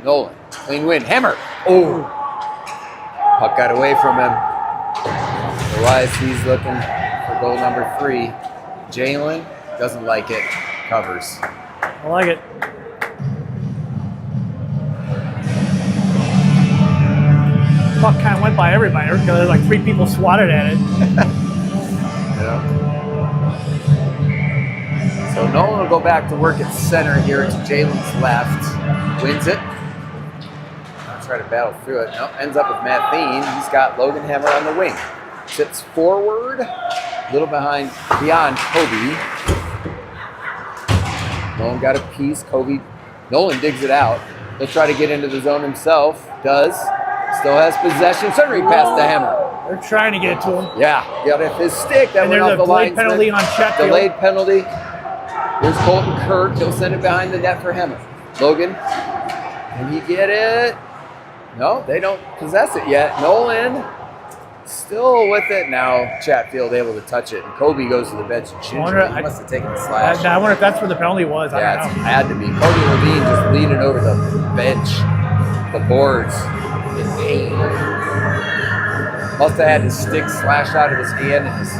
Nolan, clean win, hammer. Oh, puck got away from him. Otherwise, he's looking for goal number 3. Jalen doesn't like it, covers.
I like it. Puck kind of went by everybody because there's like 3 people swatted at it.
Yeah. So Nolan will go back to work at center here to Jalen's left. Wins it. I'll try to battle through it. No, ends up with Mathene. He's got Logan Hammer on the wing. Sits forward, a little beyond Kobe. Nolan got a piece. Nolan digs it out. He'll try to get into the zone himself. Does. Still has possession. Centering pass to Hammer.
They're trying to get it to him.
Yeah, got it his stick. That
And
went
there's
off the
a delayed
line.
penalty on Chatfield.
Delayed penalty. Here's Colton Kirk. He'll send it behind the net for Hammer. Logan, can he get it? No, they don't possess it yet. Nolan still with it. Now Chatfield able to touch it. And Kobe goes to the bench. He must have taken the slash.
I wonder if that's where the penalty was.
Yeah,
I
it
don't know.
had to be. Cody Levine just leaning over the bench, the boards in pain. Must have had his stick slashed out of his hand and his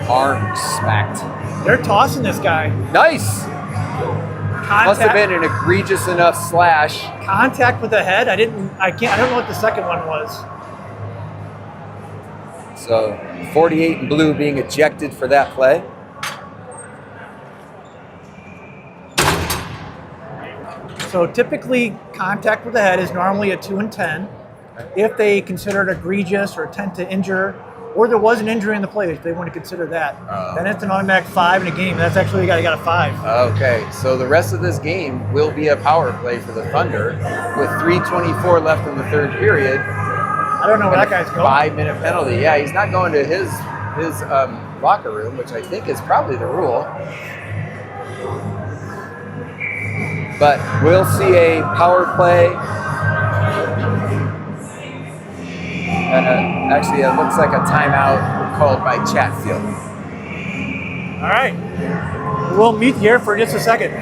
arm smacked.
They're tossing this guy.
Nice! Must have been an egregious enough slash.
Contact with the head. I don't know what the second one was.
So 48 in blue being ejected for that play.
So typically, contact with the head is normally a 2 and 10. If they consider it egregious or tend to injure, or there was an injury in the play, if they want to consider that, then it's an automatic 5 in a game. That's actually got a 5.
Okay, so the rest of this game will be a power play for the Thunder with 3:24 left in the third period.
I don't know where that guy's going.
5-minute penalty. Yeah, he's not going to his locker room, which I think is probably the rule. But we'll see a power play. And actually, it looks like a timeout called by Chatfield.
All right. We'll meet here for just a second.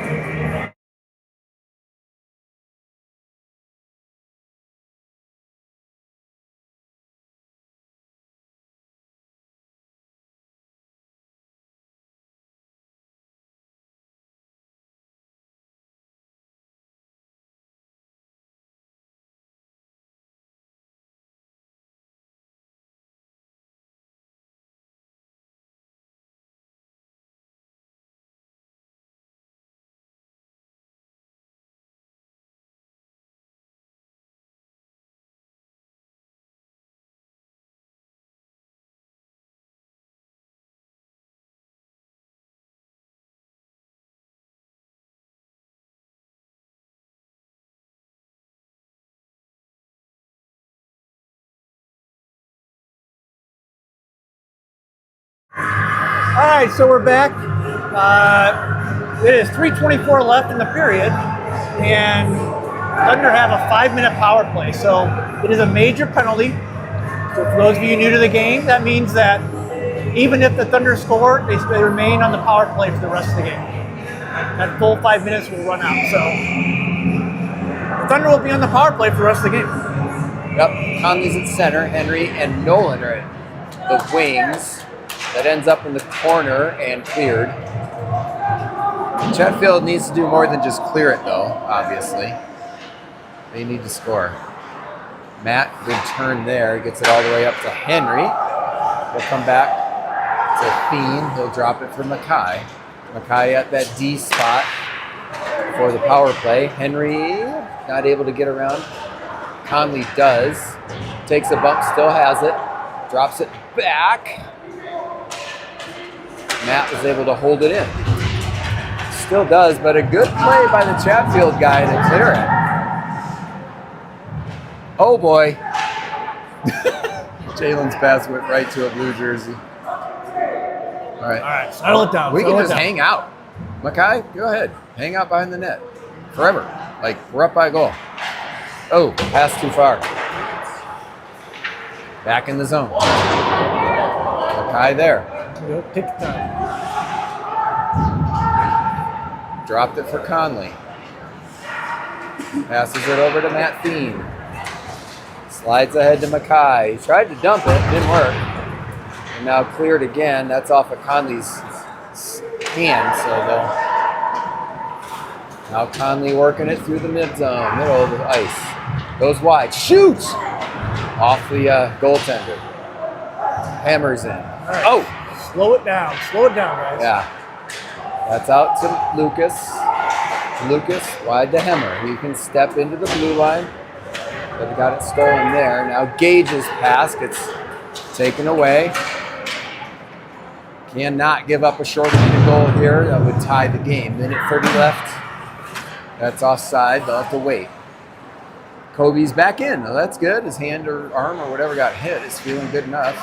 All right, so we're back. It is 3:24 left in the period, and Thunder have a 5-minute power play. So it is a major penalty. So for those of you new to the game, that means that even if the Thunder score, they remain on the power play for the rest of the game. That full 5 minutes will run out. So the Thunder will be on the power play for the rest of the game.
Yep, Conley's at center. Henry and Nolan are at the wings. That ends up in the corner and cleared. Chatfield needs to do more than just clear it, though, obviously. They need to score. Matt, good turn there. Gets it all the way up to Henry. He'll come back to Thien. He'll drop it for Mackay. Mackay at that D spot for the power play. Henry not able to get around. Conley does. Takes a bump, still has it. Drops it back. Matt was able to hold it in. Still does, but a good play by the Chatfield guy to clear it. Oh boy. Jalen's pass went right to a blue jersey. All
All right, settle it down.
We can
settle it
just
down.
hang out. Mackay, go ahead. Hang out behind the net. Forever. Like, we're up by a goal. Oh, pass too far. Back in the zone. Mackay there.
Go, take your time.
Dropped it for Conley. Passes it over to Matt Thien. Slides ahead to Mackay. He tried to dump it, didn't work. And now cleared again. That's off of Conley's hand, so they'll. Now Conley working it through the mid zone, middle of the ice. Goes wide. Shoots! Off the goaltender. Hammers in.
Right.
Oh!
Slow it down. Slow it down, guys.
Yeah. That's out to Lucas. Lucas, wide to Hemmer. He can step into the blue line. They've got it stolen there. Now Gage's pass gets taken away. Cannot give up a short-handed goal here. That would tie the game. Minute 30 left. That's offside. They'll have to wait. Kobe's back in. Oh, that's good. His hand or arm or whatever got hit is feeling good enough.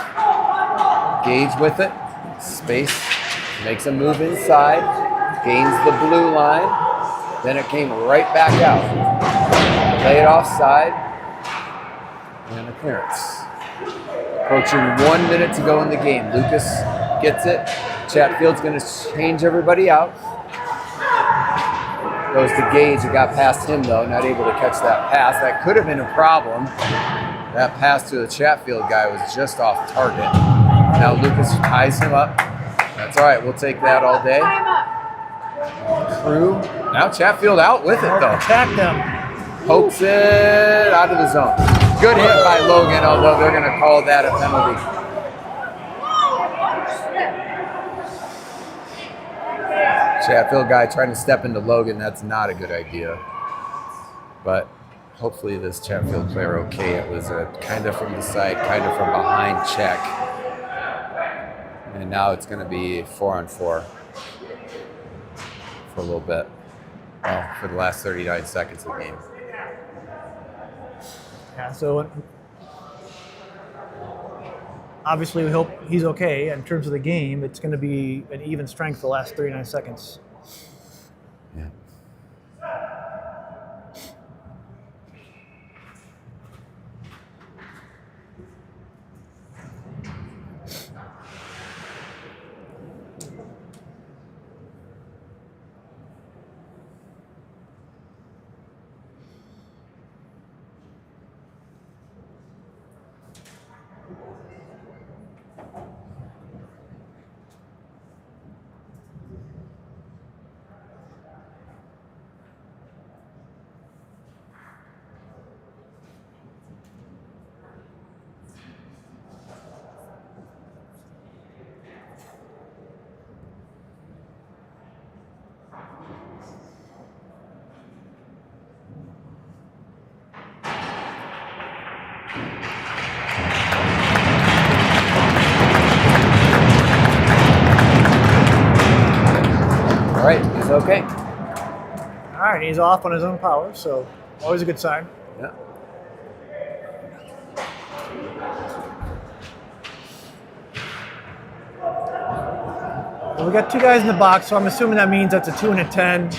Gage with it. Space. Makes a move inside. Gains the blue line. Then it came right back out. Lay it offside. And a clearance. Approaching 1 minute to go in the game. Lucas gets it. Chatfield's going to change everybody out. Goes to Gage. It got past him, though. Not able to catch that pass. That could have been a problem. That pass to the Chatfield guy was just off target. Now Lucas ties him up. That's all right. We'll take that all day. Crew. Now Chatfield out with it, though.
Attack them.
Pokes it out of the zone. Good hit by Logan, although they're going to call that a penalty. Chatfield guy trying to step into Logan, that's not a good idea. But hopefully this Chatfield player okay. It was a kind of from the side, kind of from behind check. And now it's going to be 4-on-4 for a little bit. Well, for the last 39 seconds of the game.
Yeah, so obviously we hope he's okay. In terms of the game, it's going to be an even strength the last 39 seconds.
Yeah. All right, he's okay.
All right, he's off on his own power, so always a good sign.
Yeah.
Well, we got two guys in the box, so I'm assuming that means that's a 2 and a 10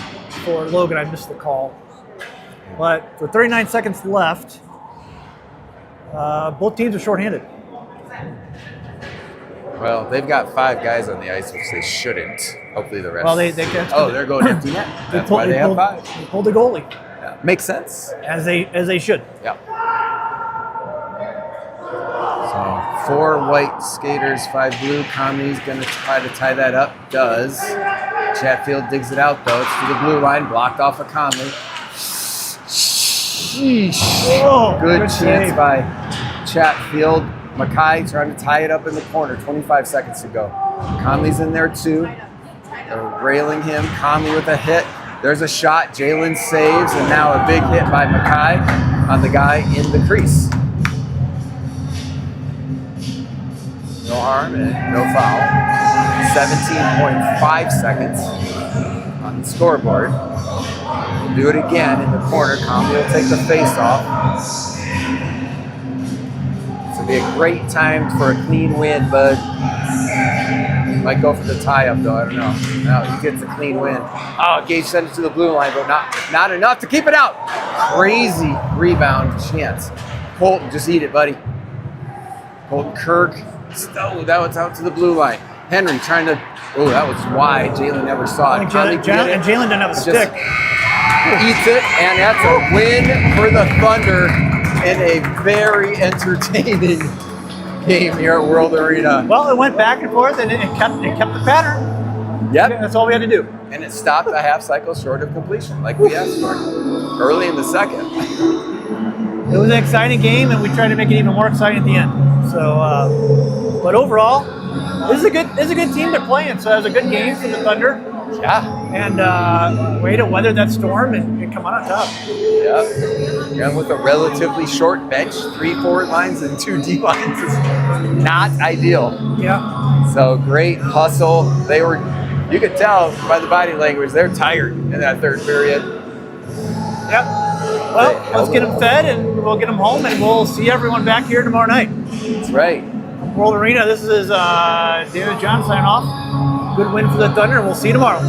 for Logan. I missed the call. But with 39 seconds left, both teams are shorthanded.
Well, they've got 5 guys on the ice, which they shouldn't. Hopefully the rest.
Well, they
oh, they're going empty net. That's why they have 5.
They pulled the goalie,
Yeah. Makes sense.
as they should.
Yeah. So 4 white skaters, 5 blue. Conley's going to try to tie that up. Does. Chatfield digs it out, though. It's to the blue line, blocked off of Conley. Sheesh.
Oh,
Good
good
chance
save.
by Chatfield. Mackay trying to tie it up in the corner. 25 seconds to go. Conley's in there, too. They're railing him. Conley with a hit. There's a shot. Jalen saves, and now a big hit by Mackay on the guy in the crease. No harm and no foul. 17.5 seconds on the scoreboard. We'll do it again in the corner. Conley will take the face off. would be a great time for a clean win, but might go for the tie up though. I don't know. No, he gets a clean win. Oh, Gage sent it to the blue line, but not enough to keep it out. Crazy rebound chance. Colton, just eat it, buddy. Colton Kirk. Oh, that was out to the blue line. Henry trying to. Oh, that was wide. Jalen never saw it.
Jalen didn't have a stick.
Eats it, and that's a win for the Thunder in a very entertaining game here at World Arena.
Well, it went back and forth, and it kept the pattern.
Yep.
That's all we had to do.
And it stopped a half cycle short of completion, like we asked for early in the second.
It was an exciting game, and we tried to make it even more exciting at the end. So, but overall, this is a good team they're playing. So it was a good game for the Thunder.
Yeah.
And way to weather that storm and come out on top.
Yeah. And with a relatively short bench, 3 forward lines and 2 D lines is not ideal.
Yeah.
So great hustle. You could tell by the body language, they're tired in that third period.
Yep. Well, let's get them fed and we'll get them home and we'll see everyone back here tomorrow night.
That's right.
World Arena, this is David John signing off. Good win for the Thunder, and we'll see you tomorrow.